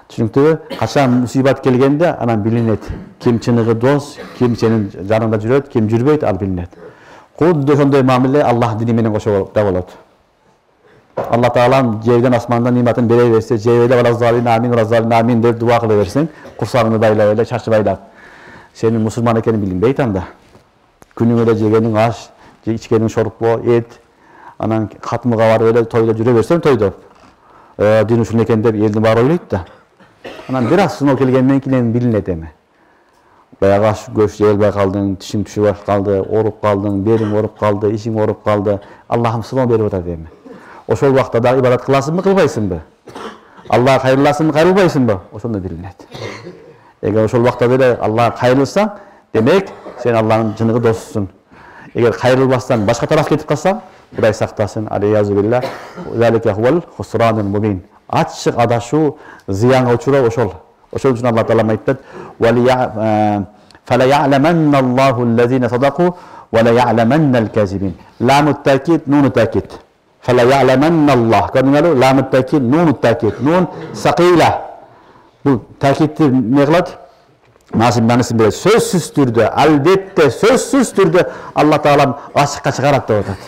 Түшүнүктүүбү? Качан мусибат келгенде анан билинет ким чыныгы дос, ким сенин жаныңда жүрөт, ким жүрбөйт, ал билинет. Кудду ошондой мамиле Аллах дини менен кошо да болот. Алла Таалам жерден асмандан ниматын бере берсе, жебеле раззалин амин деп дуа кыла берсең, курсагыңды байлап эле, чачы байлап, сенин мусулман экенин билинбейт анда. Күнүңө жегениң аш, ичкениң шорпо, эт, анан катмыга барып эле тойдо жүрө берсең, тойдо. Дин ушул экен деп элдин баары ойлойт да. Анан бир аз сыноо келгенден кийин билинет эми. Баягы аш көш жей албай калдың, тишиң түшүп калды, ооруп калдың, белиң ооруп калды, ишиң ооруп калды. Аллахым сыноо берип атат эми. Ошол убакта да ибадат кыласыңбы, кылбайсыңбы? Аллага кайрыласыңбы, кайрылбайсыңбы? Ошондо билинет. Эгер ошол убакта деле Аллага кайрылсаң, демек сен Алланын чыныгы досусуң. Эгер кайрылбастан башка тарафка кетип калсаң, Кудай сактасын, алейязу билла, залика хуал хусранул мубин. Ачык адашуу, зыянга учуроо ошол. Ошол үчүн Алла Таала айтат: "Фала я'ламанналлаху аллазина садaqu ва ла я'ламаннал казибин." Ламут такид, нунут такид. Фала я'ламанналлах. Көрдүңөрбү? Ламут такид, нунут такид. Нун сакила. Бул такидти эмне кылат? Маанисин берет. Сөзсүз түрдө, албетте сөзсүз түрдө Алла Таалам ачыкка чыгарат деп атат.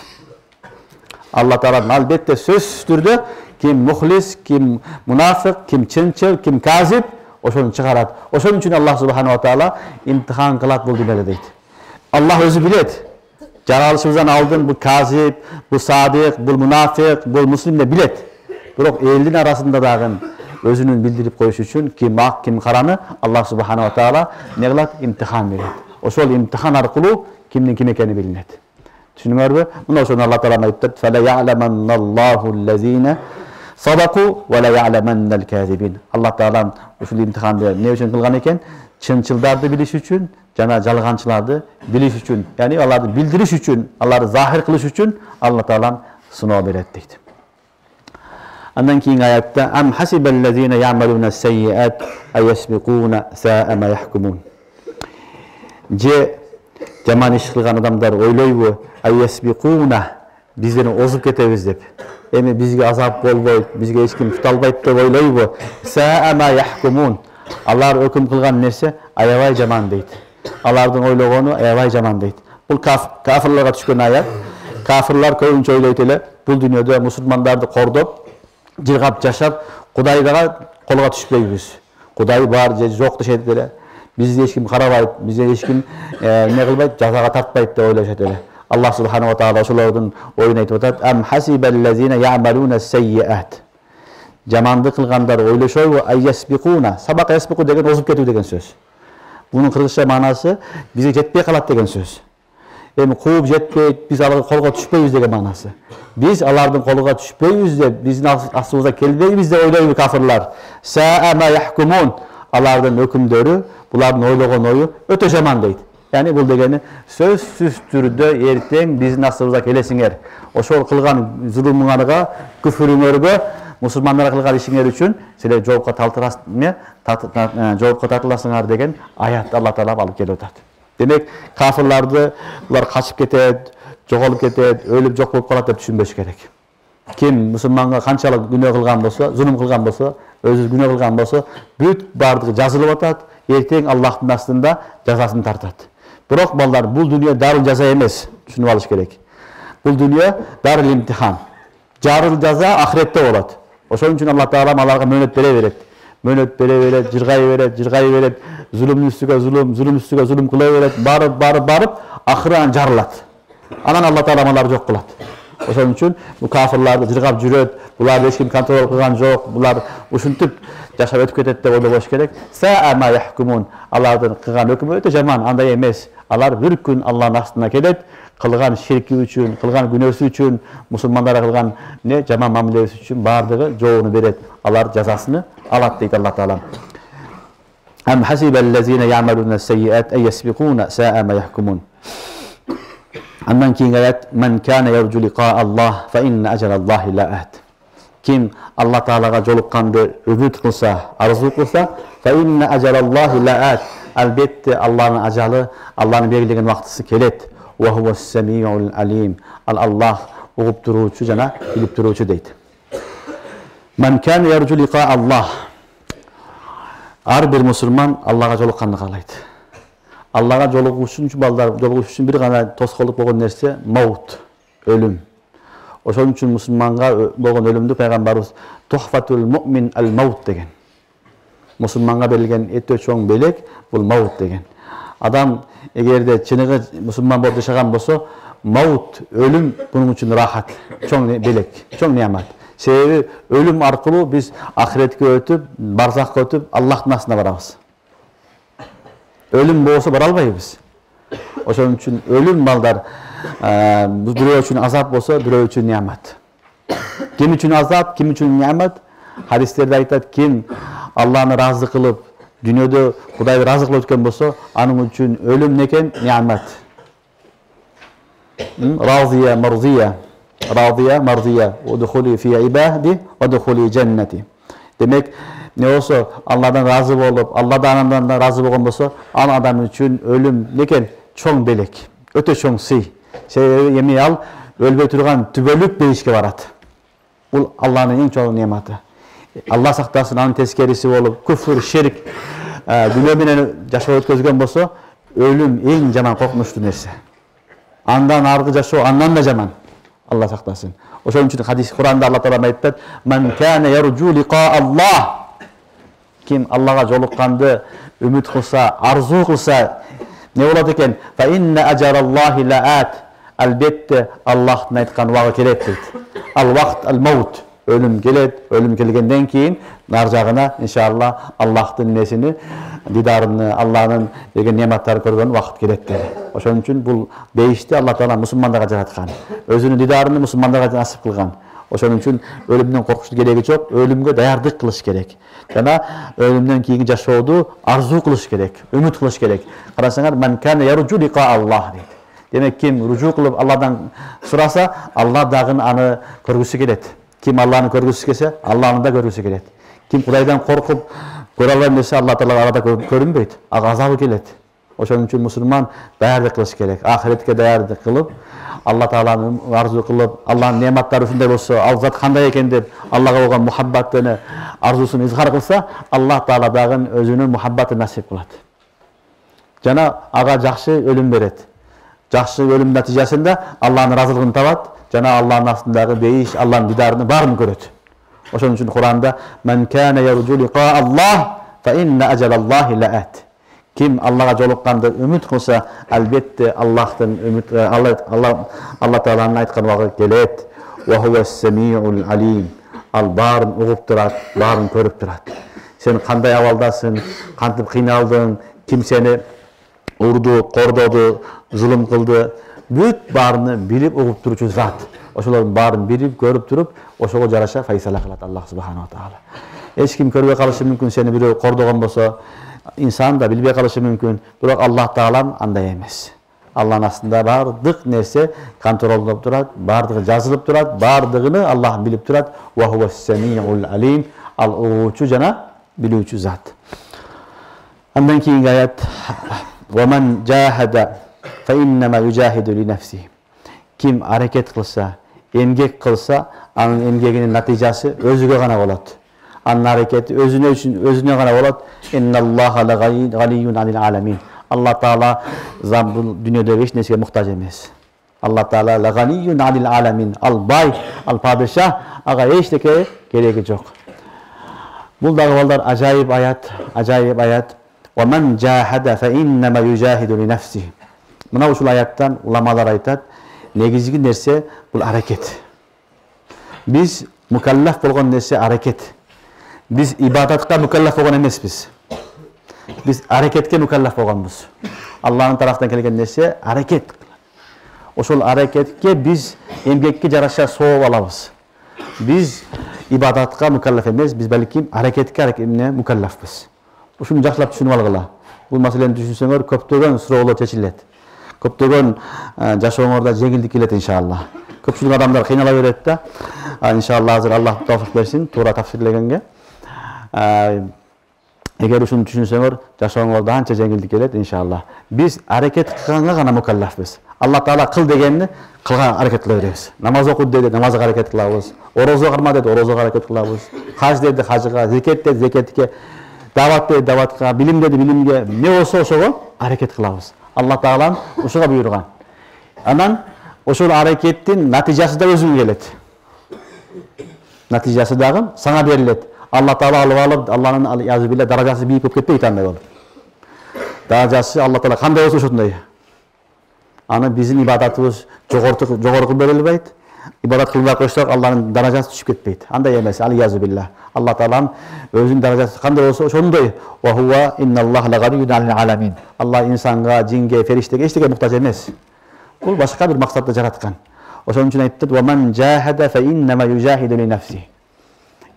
Алла Таалам албетте сөзсүз түрдө ким мухлис, ким мунафик, ким чынчыл, ким казиб, ошону чыгарат. Ошон үчүн Аллах субханаху ва таала имтихан кылат бул дүйнөдө дейт. Аллах өзү билет. Жаралышыбыздан алдын бул казиб, бул садык, бул мунафик, бул муслим деп билет. Бирок элдин арасында дагы өзүнүн билдирип коюш үчүн ким ак, ким караны Аллах субханаху ва таала эмне кылат? Имтихан берет. Ошол имтихан аркылуу кимдин ким экени билинет. Түшүнүңөрбү? Мына ошону Алла Таала айтат: "Фала я'ламанналлаху аллазина садaqu ва ла я'ламаннал казибин." Алла Таала ушул имтиханды эмне үчүн кылган экен? Чынчылдарды билиш үчүн жана жалганчыларды билиш үчүн, яни аларды билдириш үчүн, аларды захир кылыш үчүн Алла Таала сыноо берет дейт. Андан кийинки аятта: "Ам хасибаллазина я'малуна сайyi'at ayasbiquna sa'a ma yahkumun." Же жаман иш кылган адамдар ойлойбу, ayasbiquna бизден озуп кетебиз деп. Эми бизге азап болбойт, бизге эч ким тута албайт деп ойлойбу? Sa'a ma yahkumun. Алар өкүм кылган нерсе аябай жаман дейт. Алардын ойлогону аябай жаман дейт. Бул кафирларга түшкөн аят. Кафирлар көбүнчө ойлойт эле, бул дүйнөдө мусулмандарды кордоп, жыргап жашап, Кудайга колго түшпөйбүз. Кудай бар же жок дешет эле. Бизди эч ким карабайт, бизди эч ким эмне кылбайт, жазага тартпайт деп ойлошот эле. Allah subhanahu wa taala ошолордун oyunu айтып атат. Am hasibellezine ya'maluna sayyi'at. Жаманды кылгандар ойлошойбу айясбикуна. Сабак ясбику деген озуп кетүү деген сөз. Bunun kırgızça manası bize жетпей калат деген söz. Эми кууп жетпейт, биз аларга колго түшпөйбүз деген манасы. Биз алардын колуга түшпөйбүз деп, биздин астыбызга келбейбиз деп ойлойбу кафырлар. Саа ма яхкумун. Алардын өкүмдөрү, булардын ойлогон ою өтө жаман дейт. Yani бул дегени сөзсүз түрдө эртең биздин астыбызга келесиңер. Ошол кылган зулумуңарга, күфүрүңөргө, мусулмандарга кылган ишиңер үчүн силер жоопко тартыласыңар деген аят Алла Таала алып келип атат. Демек, кафырларды булар качып кетет, жоголуп кетет, өлүп жок болуп калат деп түшүнбөш керек. Ким мусулманга канчалык күнөө кылган болсо, зулум кылган болсо, өзү күнөө кылган болсо, бүт бардыгы жазылып атат, эртең Аллахтын астында жазасын тартат. Бирок балдар, бул дүйнө дарыл жаза эмес, түшүнүп алыш керек. Бул дүйнө дарыл имтихан. Жарыл жаза ахиретте болот. Ошон үчүн Алла Таала аларга мөөнөт бере берет. Мөөнөт бере берет, жыргай берет, зулумдун үстүгө зулум кыла берет, барып, ахыран жарылат. Анан Алла Таала аларды жок кылат. Ошон үчүн бул кафырларды жыргап жүрөт, буларды эч ким контроль кылган жок, булар ушинтип жашап өтүп кетет деп ойлобош керек. Саа ма яхкумун. Алардын кылган өкүмү өтө жаман, андай эмес. Алар бир күн Алланын астына келет, кылган ширки үчүн, кылган күнөөсү үчүн, мусулмандарга кылган жаман мамилеси үчүн бардыгы жообун берет. Алар жазасыны алат дейт Алла Таала. Am hasibellezine ya'maluna sayyi'at ay yasbiquna sa'a ma yahkumun. Andan keyin ayet men kana yarju liqa Allah fa inna ajalallahi la'at. Kim Allah Taalaga jolukkanды үмүт кылса, арзу кылса, fa inna ajalallahi la'at. Albatta Allah'ın ajalı, Allah'ın belirlеген vaqtısı kelet. Ve huves-semi'ul alim. Allah uğup durucu jana bilip durucu deydi. Men kana yarju liqa Allah. Ar bir musulman Allah'a jolukkanды kalайды. Allah'a jolugуш үчүн балдар, жолугуш үчүн бир гана тоскоолдук болгон нерсе маут, өлүм. Ошон үчүн мусулманга болгон өлүмдү пайгамбарыбыз тухфатул муъмин ал-маут деген. Мусулманга берилген өтө чоң белек бул маут деген. Адам эгерде чыныгы мусулман болуп жашаган болсо, маут, өлүм бунун үчүн рахат, чоң белек, чоң неамат. Себеби өлүм аркылуу биз ахиретке өтүп, барзакка өтүп, Аллахтын астына барабыз. Ölüm bolsa bara albayбыз. Ошон үчүн ölüm балдар бирөө үчүн азап болсо, бирөө үчүн неамат. Ким үчүн азап, ким үчүн неамат? Хадистерде айтат, ким Алланы разы кылып, дүйнөдө Кудайды разы кылып өткөн болсо, анын үчүн ölüm некен? Неамат. Разия марзия, радия марзия, удхули фи ибади ва дхули дженнати. Демек, ne olsa Allah'dan razı olup, Allah'dan da razı olgan bolsa, an adam üçün ölüm neken çoğ belek, öte çoğ sый. Sebebi yemeği al, ölbey turgan tübölük beyişke barat. Bu Allah'ın en çoğu nimetı. Allah saktasın, anın teskerisi olup, küfür, şirk, dünya menen yaşa ötközgen bolsa, ölüm en jaman korkmuştu nerse. Andan argı yaşa, andan da jaman. Allah saktasın. Oşun üçün hadis Kur'an'da Allah Teala ayttat, "Men kana yarju liqa Allah." Kim Allah'a jolukkandı, ümit kılsa, arzu kılsa ne bolot eken? Fa inna ajarallahi la'at. Albatta Allah'ın aytkan vaqı kelet deydi. Al vaqt al maut. Ölüm kelet, ölüm kelgenden keyin nar jagına inşallah Allah'ın nesini, didarını, Allah'ın bergen nematları көргөн vaqt kelet dedi. Oşon üçün bul beyişti Allah Taala musulmandarga jaratkan. Özünün didarını musulmandarga nasip kılgan. Ошон үчүн өлүмдөн коркуштун кереги жок, өлүмгө даярдык кылыш керек. Жана өлүмдөн кийинки жашооду арзу кылыш керек, үмүт кылыш керек. Карасаңар, "Мен кана яржу лиқа Аллах" дейт. Демек, ким ружу кылып Алладан сураса, Алла дагы аны көргүсү келет. Ким Алланы көргүсү келсе, Алланы да көргүсү келет. Ким Кудайдан коркуп көрө албайм десе, Алла Таала арада көрүнбөйт, ага азабы келет. Ошон үчүн мусулман даярдык кылыш керек, ахиретке даярдык кылып, Allah Taala'nı arzu kılıp, Allah'ın nimetleri üstünde olsa, al zat kanday eken dep, Allah'a olan muhabbatını, arzusunu izhar kılsa, Allah Taala dağın özünün muhabbatı nasip kılat. Jana aga jakşı ölüm beret. Jakşı ölüm natijasında Allah'ın razılığını tabat, jana Allah'ın astındağı beyiş, Allah'ın didarını barını göröt. Oşun üçün Kur'an'da, "Men kana yarju liqa Allah, fa inna ajalallahi la'at." Kim Allah'a jolukkanды ümit kılsa, elbette Allah'tan ümit, Allah Teala'nın aytkan vaxtı gelet. Ve huves-semi'ul alim. Al bарын uğup durat, bарын körüp durat. Sen kanday avaldasın, kantıp kıynaldın, kim seni urdu, kordodu, zulüm kıldı. Büt barını bilip uğup durucu zat. Oşoların barını bilip, görüp durup, oşoğa jaraşa faysala kılat Allah subhanahu wa ta'ala. Eç kim körübe kalışı mümkün, seni biri kordoğun bolsa, insan da bilbey kalışı mümkün. Biroq Allah Ta'alam андай emes. Allah'ın aslında bardık neyse kontrolüp durat, bardığı yazılıp durat, bardığını Allah bilip durat. Ve huves-semi'ul alim. Al uğuçu jana bilүүчү zat. Andan keyingi ayet. Ve men cahada fe innema yujahidu li nefsihi. Kim hareket kılsa, emgek kılsa, anın emgeginin neticesi özüge gana bolat. Anın hareketi özüne gana bolat. İnnallaha la ganiyyun anil alamin. Allah Teala bu dünyada hiç nesige muhtaç emes. Allah Teala la ganiyyun anil alamin. Al bay, al padişah, aga hiç neke gereki yok. Bu dağıvallar acayip ayet, acayip ayet. Ve men cahada fe innema yujahidu li nefsihi. Buna usul ayettan ulamalar aytat. Negizgi nerse bu hareket. Biz mükellef bolgan nerse hareket. Biz ibadatga mükellef bolgan emes biz. Biz hareketke mükellef bolganбыз. Allah'ın taraftan kelген nerse hareket. Oşol hareketke biz emgekке jaraşa sooп alabыз. Biz ibadatga mükellef emes, biz belki hareketke mükellefбыз. Ушуну жакшылап түшүнүп алгыла. Бул маселени түшүнсөңөр көптөгөн суроолор чечилет. Көптөгөн жашооңордо жеңилдик келет иншалла. Көпчүлүк адамдар кыйнала берет да. Иншалла азыр Аллах тавфик берсин, туура тафсирлегенге. Эгер ушуну түшүнсөңөр, жашооңордо анча жеңилдик келет иншалла. Биз аракет кылганга гана мукаллафбыз. Алла Таала кыл дегенди кылган аракет кыла беребиз. Намаз оку деди, намазга аракет кылабыз. Орозо кырма деди, орозого аракет кылабыз. Хаж деди, хажга, зекет деди, зекетке, дават деди, даватка, билим деди, билимге, не болсо ошого аракет кылабыз. Алла Таалам ушуга буйруган. Анан ошол аракеттин натыйжасы да өзүңө келет. Натыйжасы дагы сага берилет. Allah Teala alып, Allah'ın yazıbıyla daracası büyük öp ketpeydi андай olur. Daracası Allah Teala kanday olsa şunday. Anı bizim ibadetimiz jogorku berilbeydi. İbadet kılmaya koşsak Allah'ın daracası düşüp ketpeydi. Anday emes, yazıbillah. Allah Teala'nın özünün daracası kanday olsa şunday. Ve huve innallah la ganiyyun anil alamin. Allah insanga, cinge, feriştege, eştege muhtaç emes. Bu başka bir maksatla jaratkan. Oşun için aytdı. Ve men cahada fe innema yujahidu li nefsihi.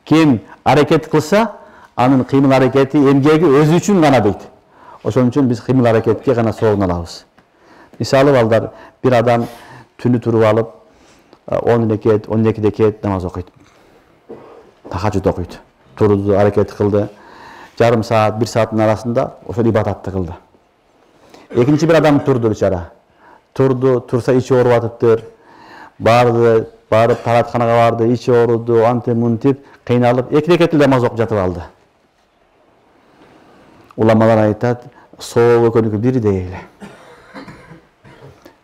Kim hareket kılsa, anın kıymıl hareketi, emgegi özü üçün gana deydi. Oşun için biz kıymıl hareketke gana soğun alabız. Misali balдар, bir adam tünü turup alıp 10 reket, 12 reket namaz okuydu. Tahajjud okuydu. Turdu, hareket kıldı. Yarım saat, 1 saatin arasında oşol ibadatты kıldı. Ekinci bir adam turdu biçara. Turdu, tursa içi orup atıptır. Bardı, barıp taratkanaga bardı, içi orudu, antip muntip, kıynalıp, 2 reketli namaz okup jatıp aldı. Ulamalar aytat, soğuk ökönükü biri değil.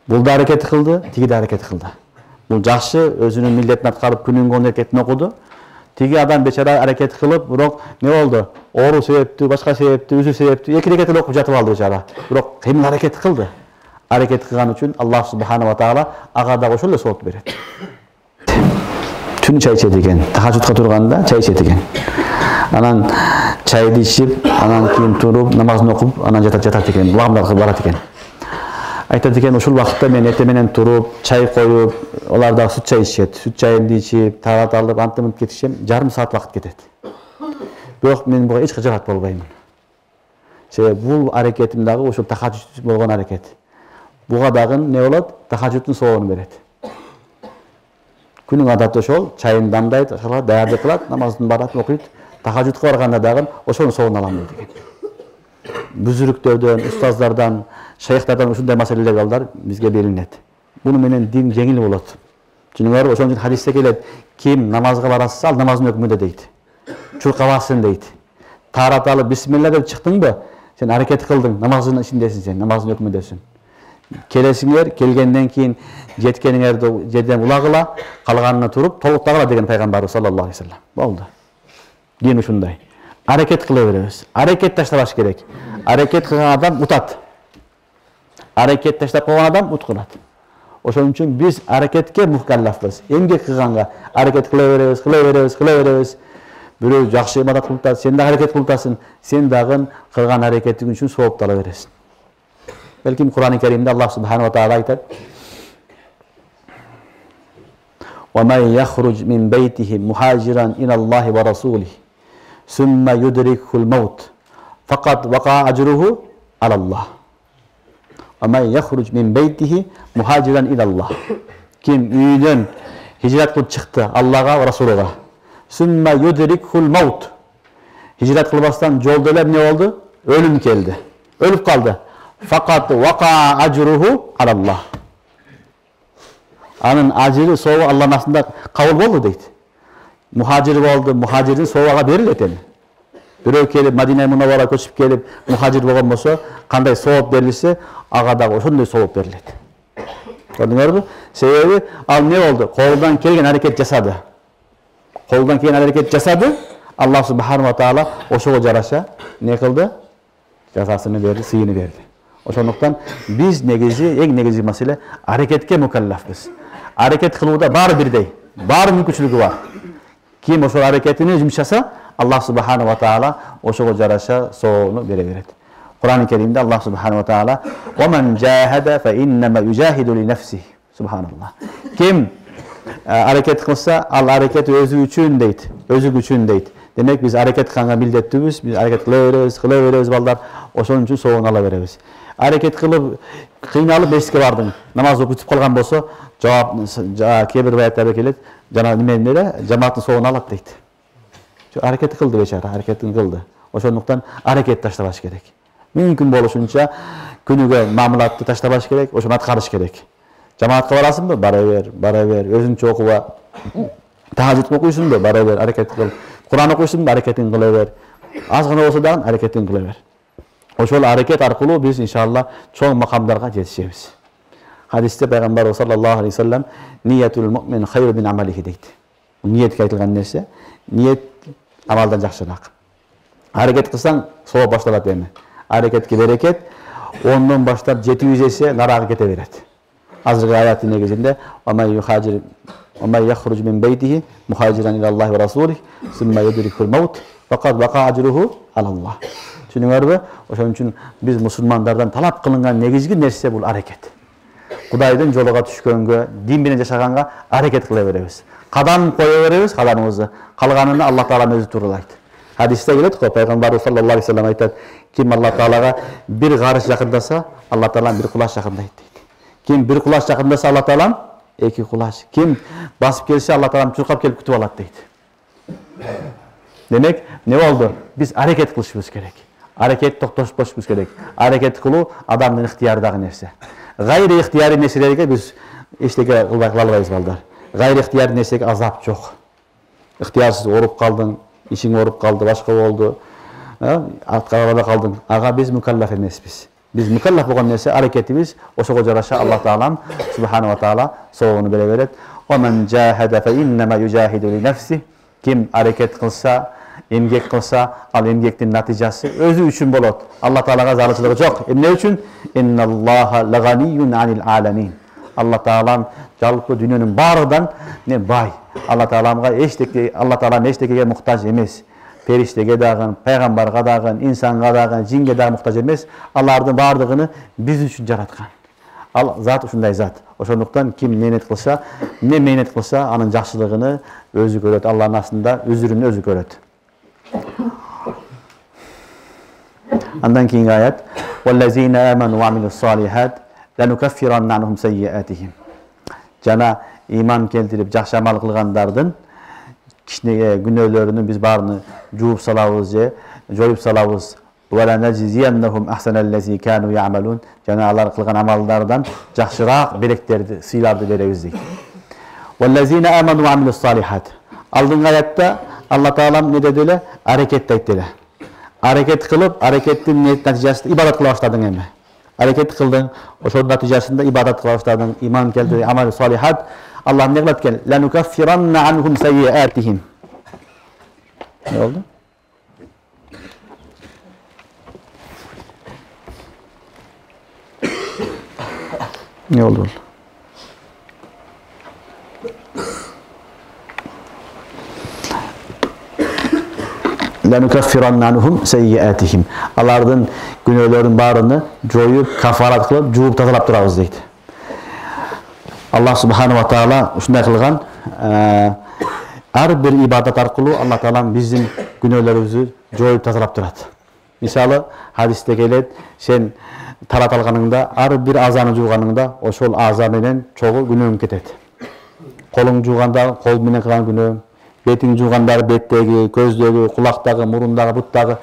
Bul da hareket kıldı, tigi de hareket kıldı. Bul jakşı, özünün milletini atkarıp günün 10 reketini okudu. Tigi adam beçara hareket kılıp, biroq ne oldu? Oru sebepti, başka sebepti, üzü sebepti, 2 reketli okup jatıp aldı beçara. Biroq kıyımlı hareket kıldı. Hareket kılgan üçün Allah subhanahu wa ta'ala agada oşulle soğut beret. Tünü çay içet eken, tahajjudga turganda çay içet eken. Anan çaydı içip, anan keyin turup, namazını okup, anan jatat eken, bulamlar barat eken. Aytat eken, uşul vaqtda men ertemenen turup, çay koyup, olar da süt çay içet. Süt çayımды içip, tarat alıp, antımıp ketişem, yarım saat vaqt ketet. Biroq men buga hiç kıjarat bolbaymın. Bu hareketim dagı uşul tahajjud bolgon hareket. Buga dagı ne bolat? Tahajjudun soğuğunu beret. Günün adatı ошол, çayını damdayt, daярдык kılat, namazını barat okuyt. Tahajjudga barganda dagı ошонун соğuğunu alam deydi. Büzürüklerden, ustazlardan, şeyhlerden uşunday maseleler balдар bizge berilinет. Bunu menen din жеңил болот. Çünkü ошон үчүн hadiste kelet, kim namazga barasa al namazın hükmünde deydi. Çurkabasın deydi. Tarat alıp bismillah dep çıktın sen hareket kıldın, namazın içindesin sen, namazın hükmündesin. Kelesiңер, келгенден кийин жеткениңерди жерден улагыла, калганына туруп, толуктагыла деген пайгамбарыбыз саллаллаху алейхи вассалам. Болду. Дин ушундай. Hareket кыла беребиз. Hareket таштабаш керек. Hareket kılgan adam utat. Hareket taşlap koygan adam utkırat. Oşon üчүн biz hareketke mukallafız. Emgek kılganga hareket kılaverебиz. Biri жақсы имадат кылып атат, sen de hareket kılıp atasın. Sen dagın kılgan hareketin üçün sowapты ала бересиň. Belkim Kur'an-ı Kerim'de Allah Subhanahu wa Ta'ala aytat: وَمَنْ يَخْرُجْ مِنْ بَيْتِهِ مُهَاجِرًا إِلَى اللّٰهِ وَرَسُولِهِ ثُمَّ يُدْرِكْهُ الْمَوْتِ فَقَدْ وَقَعَ أَجْرُهُ عَلَى اللّٰهِ وَمَنْ يَخْرُجْ مِنْ بَيْتِهِ مُهَاجِرًا إِلَى اللّٰهِ Kim üyüden hicret kılıp çıktı Allah'a ve Resulü'ne. ثُمَّ يُدْرِكْهُ الْمَوْتِ Hicret kılbastan yolda ne oldu? Ölüm geldi. Ölüp kaldı. Fakat وَقَعَ أَجْرُهُ عَلَى اللّٰهِ Anın acırı soğuğu Allah'ın aslında kabul oldu deydi. Muhacir oldu, muhacirin soğuğa verildi. Biröv kelip Madine Munawwara köçüp kelip muhacir bolgon bolsa, kanday soğuk verilse, ağa da ошондой soğuk verildi. Gördüңөрбү? Sebebi al ne oldu? Koldan kelgen hareket jasadı. Koldan kelgen hareket jasadı. Allah Subhanahu wa Ta'ala oşoga jaraşa ne kıldı? Cazasını verdi, sıyını verdi. Oşonduktan biz eng negizgi masele hareketke mukallafız. Hareket kılууda bari birdey, bari mümkünçülüğü var. Kim oşo hareketini jumşasa, Allah Subhanahu wa Ta'ala oşoga jaraşa soğunu bere. Kur'an-ı Kerim'de Allah Subhanahu wa Ta'ala وَمَنْ جَاهَدَ فَاِنَّمَا يُجَاهِدُ لِنَفْسِهِ Subhanallah. Kim hareket kılsa, Allah hareketi özü üçün deydi, özü güçün deydi. Demek biz hareket kılanga mildettibиz, biz hareket kılaverебиz ballar, oşon üçün soğunu ala berебиz. Hareket kılıp, kıynalıp mescitke bardın, namaz okuyup kalgan bolsa, kebir bayatlarda kelet, cemaatin soğunu alat deydi. Hareket kıldı beçara, hareketini kıldı. Oşonduktan hareket taşlabaş gerek. Mümkün boluşunça günüge mamulatты taşlabaş gerek, oşonu atkarış gerek. Cemaatga barasınbı? Bara ber. Özünçe okuba. Tahajjud okuysunbı? Bara ber, hareket kıl. Kur'an okuysunbı? Hareketini kılaver. Azgına bolsa dagы hareketini kılaver. Oşol hareket arkılуу biz inşallah çoğ makamlarga жетişebiz. Hadiste Peygamber sallallahu aleyhi ve sellem niyetul mu'min hayru min amalihi deydi. Niyetke aytılgan nerse, niyet amaldan jakşıraak. Hareket kılsan soğa başlalat emi. Hareketke bereket, ondan başlap 700 есе naraga kete beret. Azırgı ayatı negizinde وَمَنْ يَخْرُجْ مِنْ بَيْتِهِ مُحَاجِرًا إِلَى اللّٰهِ وَرَسُولِهِ ثُمَّ يُدْرِكْهُ الْمَوْتِ فَقَدْ وَقَعَ أَجْرُهُ عَلَى اللّٰهِ Düşünüңөрбү? Oşon үчүн biz musulmanlardan talap kılıngan negizgi nerse bul hareket. Kudayдын жолуга түшкөнгө, din менен жашаганга hareket кыла беребиz. Kadam koya berебиz, kadamыбызды. Kalганını Allah Teala'nın özü turulaydı. Hadiste gelet ko Peygamber sallallahu aleyhi ve sellem aytat: kim Allah Teala'ga bir garış yakındasa, Allah Teala bir kulaç yakındaydı deydi. Kim bir kulaç yakındasa Allah Teala iki kulaç. Kim basıp gelse Allah Teala çurkap kelip kütüp alat deydi. Demek ne oldu? Biz hareket kılışımız gerek. Hareket toktошпошубуз керек. Hareket kılуу adamдын ыктыярындагы нерсе. Gayri ihtiyari nerselerге biz eçteke kılbay kıla alбайбыз балдар. Gayri ihtiyari nersеге azap жок. İhtiyarsız orup kaldın, işin orup kaldı, başka oldu. Atkarada kaldın. Aga biz mükellef emesbiz. Biz mükellef bolgon nerse hareketimiz oşoga jaraşa Allah Teala Subhanahu wa Ta'ala soğunu bere beret. وَمَنْ جَاهَدَ فَاِنَّمَا يُجَاهِدُ لِنَفْسِهِ Kim hareket kılsa, emgek kılsa, al emgektin natijası özü üçün bolot. Allah Teala'ga zalıçılığı çok. Ne üçün? اِنَّ اللّٰهَ لَغَنِيٌّ عَنِ الْعَالَمِينَ Allah Teala'nın jalpı dünyanın barıdan ne bay. Allah Teala'nın eştekege muhtaç emez. Periştege dağın, peygamberga dağın, insanga dağın, jinge dağın muhtaç emez. Allah'ın bardığını biz üçün jaratkan. Zat uşunday zat. Oşonduktan kim meynet kılsa, ne meynet kılsa anın jakşılığını özü göröt. Allah'ın aslında özürünü özü göröt. Andan keyingi ayet: وَالَّذ۪ينَ آمَنُوا وَعَمِلُوا الصَّالِحَاتِ لَنُكَفِّرَنَّ عَنْهُمْ سَيِّئَاتِهِمْ Jana iman keltirip jakşı amal kılgandardın kişine günölerini biz barını juup salabız je, joyup salabız. وَلَنَجْزِيَنَّهُمْ أَحْسَنَ الَّذ۪ي كَانُوا يَعْمَلُونَ Jana alar kılgan amallardan jakşıraak bereklerdi, sıylardı berебиz deydi. وَالَّذ۪ينَ آمَنُوا وَعَمِلُوا الصَّالِحَاتِ Aldığın ayette Allah Teala ne dediler? Hareket deydiler. Hareket kılıp, hareketin neticesinde ibadet kıla başladın emi. Hareket kıldın, o neticesinde ibadet kıla başladın, iman geldi, amel-i salihat. Allah ne kılatken? لَنُكَفِّرَنَّ عَنْهُمْ سَيِّئَاتِهِمْ Ne oldu? Ne oldu? لَنُكَفِّرَنَّ عَنْهُمْ سَيِّئَاتِهِمْ. Alardan günahların barını joyup, kafarat kılıp, juvup tazalap turabız deydi. Allah subhanahu wa ta'ala şunday kılgan, her bir ibadet arkulu Allah ta'ala bizim günahlarımızı joyup tazalap turadi. Misalı hadiste gelet, sen tarat alganыңda, her bir azanı juvganыңda, oşol aza menen çoğu günahın ketedi. Kolun juvganda, kol menen kılgan günahın, betin juvgandары беттеги, көздөгү, кулактагы, мурундагы, буттагы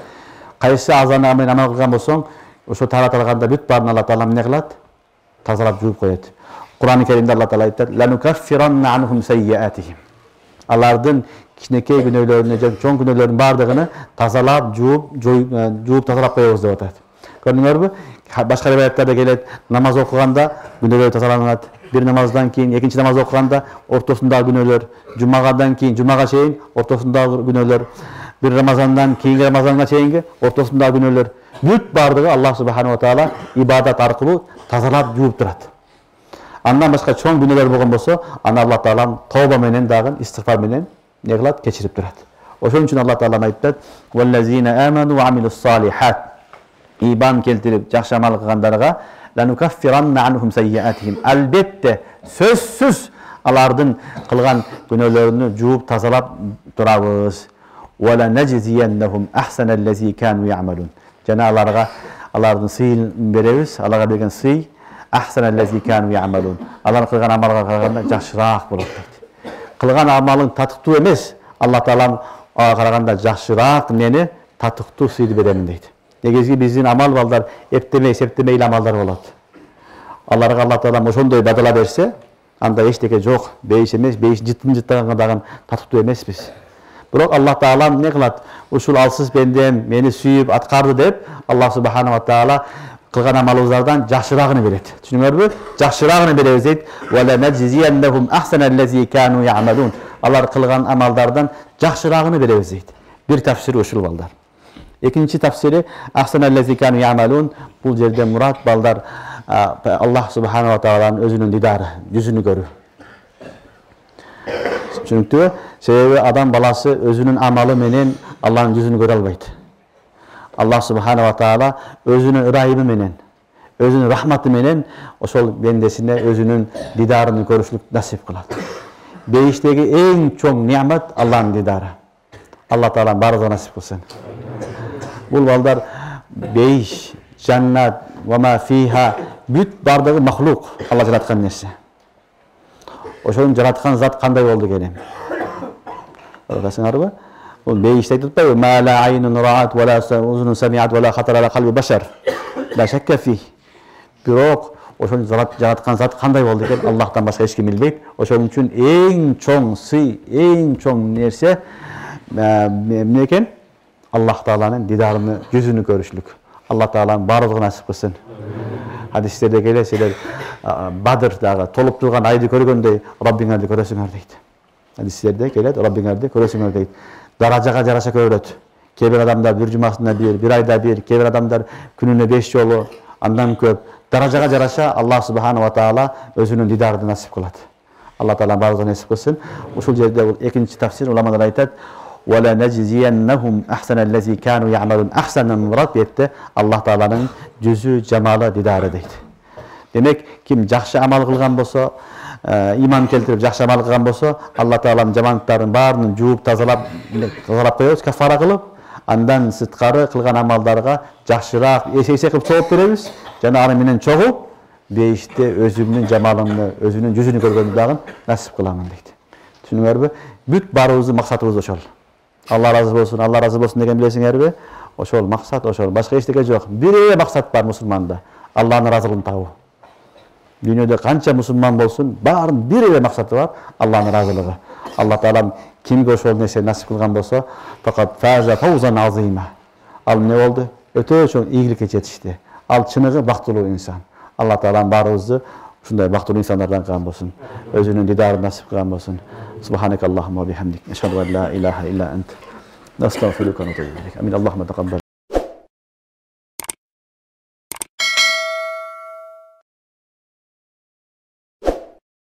кайсы азаны менен амал кылган болсоң, ошо таратылганда бүт баарын Алла Таала эмне кылат? Тазалап жууп коет. Кур'ан-ы Керимде Алла Таала айтат: "Ланукаффиранна анхум сайyiatihim." Алардын кичинекей күнөөлөрүнө же чоң күнөөлөрүнүн баардыгын тазалап, жууп тазалап коебуз деп атат. Көрдүңөрбү? Башка риwayatlarda келет, намаз окуганда күнөөлөр тазаланат. Bir namazdan keyin, ikinci namaz okuganda ortasında günahlar, cumadan keyin, cumaga çeyin, ortasında günahlar, bir Ramazandan keyin Ramazan'a çeyingi, ortasında günahlar. Büt bardığı Allah subhanahu wa ta'ala ibadet arkılı tazalap jууp turat. Andan başka çoğun günahlar bolgan bolsa, ana Allah Ta'ala tövbe menen dagın, istiğfar menen ne kılat? Keçirip turat. Oşun üçün Allah Ta'ala ayttat: "Vellezine amanu ve amilussalihat." İman keltirip jakşı amal kılganlarga لَنُكَفِّرَنَّ عَنْهُمْ سَيِّئَاتِهِمْ. Elbette, sözsüz alardın kılgan günahlarını jууp tazalap turabız. وَلَنَجْزِيَنَّهُمْ أَحْسَنَ الَّذ۪ي كَانُوا يَعْمَلُونَ. Cenab-ı Allah'ın sıyını bereriz. Allah'a bergen sıy أَحْسَنَ الَّذ۪ي كَانُوا يَعْمَلُونَ. Allah'ın kılgan amalga karaganda jakşıraak bolot deydi. Kılgan amalın tatıktуу emes, Allah Ta'ala karaganda jakşıraak neni tatıktуу sıydı beremin deydi. Negizgi bizin amal ballar eptemey, septemey amallar bolat. Allah Ta'ala oşondoy badala berse, anda eçteke jok, beyiş emes, beyiş jıttın dagın tatıktуу emes biz. Biroq Allah Ta'ala ne kılat? Uşul alsız bendem meni sүйüp atkardı dep, Allah subhanahu wa ta'ala kılgan amalımızlardan jakşıragını berет. Түшүнүңөрбү? Jakşıragını berебиz дейт. وَلَنَجْزِيَنَّهُمْ أَحْسَنَ الَّذ۪ي كَانُوا يَعْمَلُونَ. Алар kılgan amallardan jakşıragını berебиz дейт. Bir tafsiri uşul balдар. İkinci tafsiri ahsanellezî kânû ya'melûn. Bu yerde murat balдар Allah subhanahu wa ta'ala'nın özünün didarı, yüzünü görür. Çünkü sebebi adam balası özünün amalı menen Allah'ın yüzünü göre albaydı. Allah subhanahu wa ta'ala özünün rahimi menen, özünün rahmatı menen oşol bendesine özünün didarını görüşlük nasip kıladı. Beyişteki en çok nimet Allah'ın didarı. Allah Ta'ala barıza nasip kılsın. Bu balдар beyiş, cennet ve ma fiha büt bardağı mahluk Allah yaratkan nesi. Oşonun yaratkan zat kanday oldu gelem. Orasın bu. O beyişte tutmuyor. Ma la aynun ra'at ve la uzunun semi'at ve la hatara ala kalbi beşer. La şekke fih. Birok oşonun yaratkan zat kanday oldu gelem. Allah'tan başka hiç kim bilmeyip. Oşonun için en çok sıy, en çok nerse neken? Allah Ta'ala'nın didarını, yüzünü görüşlük. Allah Ta'ala'nın barılığına nasip kılsın. Hadislerde gelesiler, Badır'da tolup durgan aydı görgöndey, Rabbinlerdi göresіңер deydi. Hadislerde gelet, Rabbinlerdi göresіңер deydi. Darajaga jarasa göröt. Kebir adamlar bir cumasında bir ayda bir, kebir adamlar gününe 5 yolu, andan köp. Darajaga jarasa Allah Subhanahu wa Ta'ala özünün didarını nasip kıladı. Allah Ta'ala barılığına nasip kılsın. Uşul yerde ikinci tafsir ulamalar aytat. وَلَنَجْزِيَنَّهُمْ أَحْسَنَ الَّذ۪ي كَانُوا يَعْمَلُونَ. Ahsenen murat etti. Allah Ta'ala'nın yüzü, cemalı, didarı deydi. Demek kim jakşı amal kılgan bolsa, iman keltirip jakşı amal kılgan bolsa, Allah Ta'ala'nın cemaatlarının barını jууp tazalap koyuyoruz, kafara kılıp, andan sıtkarı kılgan amallarga jakşıraak eseyse kılıp çoğup berебиz. Jana аны менен çoğup, beyişte özümün cemalını, özünün yüzünü görgöndü dagın nasip kılamın deydi. Түшүнүңөрбү? Бүт барыбыздын максатыбыз ошол. Allah razı olsun, Allah razı olsun degen bilesiңерби? Oşol maksat oşol. Başka eçteke jok. Bir maksat var musulmanda. Allah'ın razılığını tabu. Dünyada kança musulman bolsun, barın bir maksatı var. Allah'ın razılığı. Allah Ta'ala kimge oşol nese nasip kılgan bolsa, fakat faza fawzan azima. Al ne oldu? Öte çoğun iyilikке yetişti. Al çınığı baktılуу insan. Allah Ta'ala'nın barыбызды şunday baktılуу insanlardan kılgan bolsun. Özünün didarını nasip kılgan bolsun. Subhanakallahumma bihamdik. Eşhedü en la ilahe illa ent. Nestağfiruke ve netûbü ileyk. Amin. Allahümme teqabbal.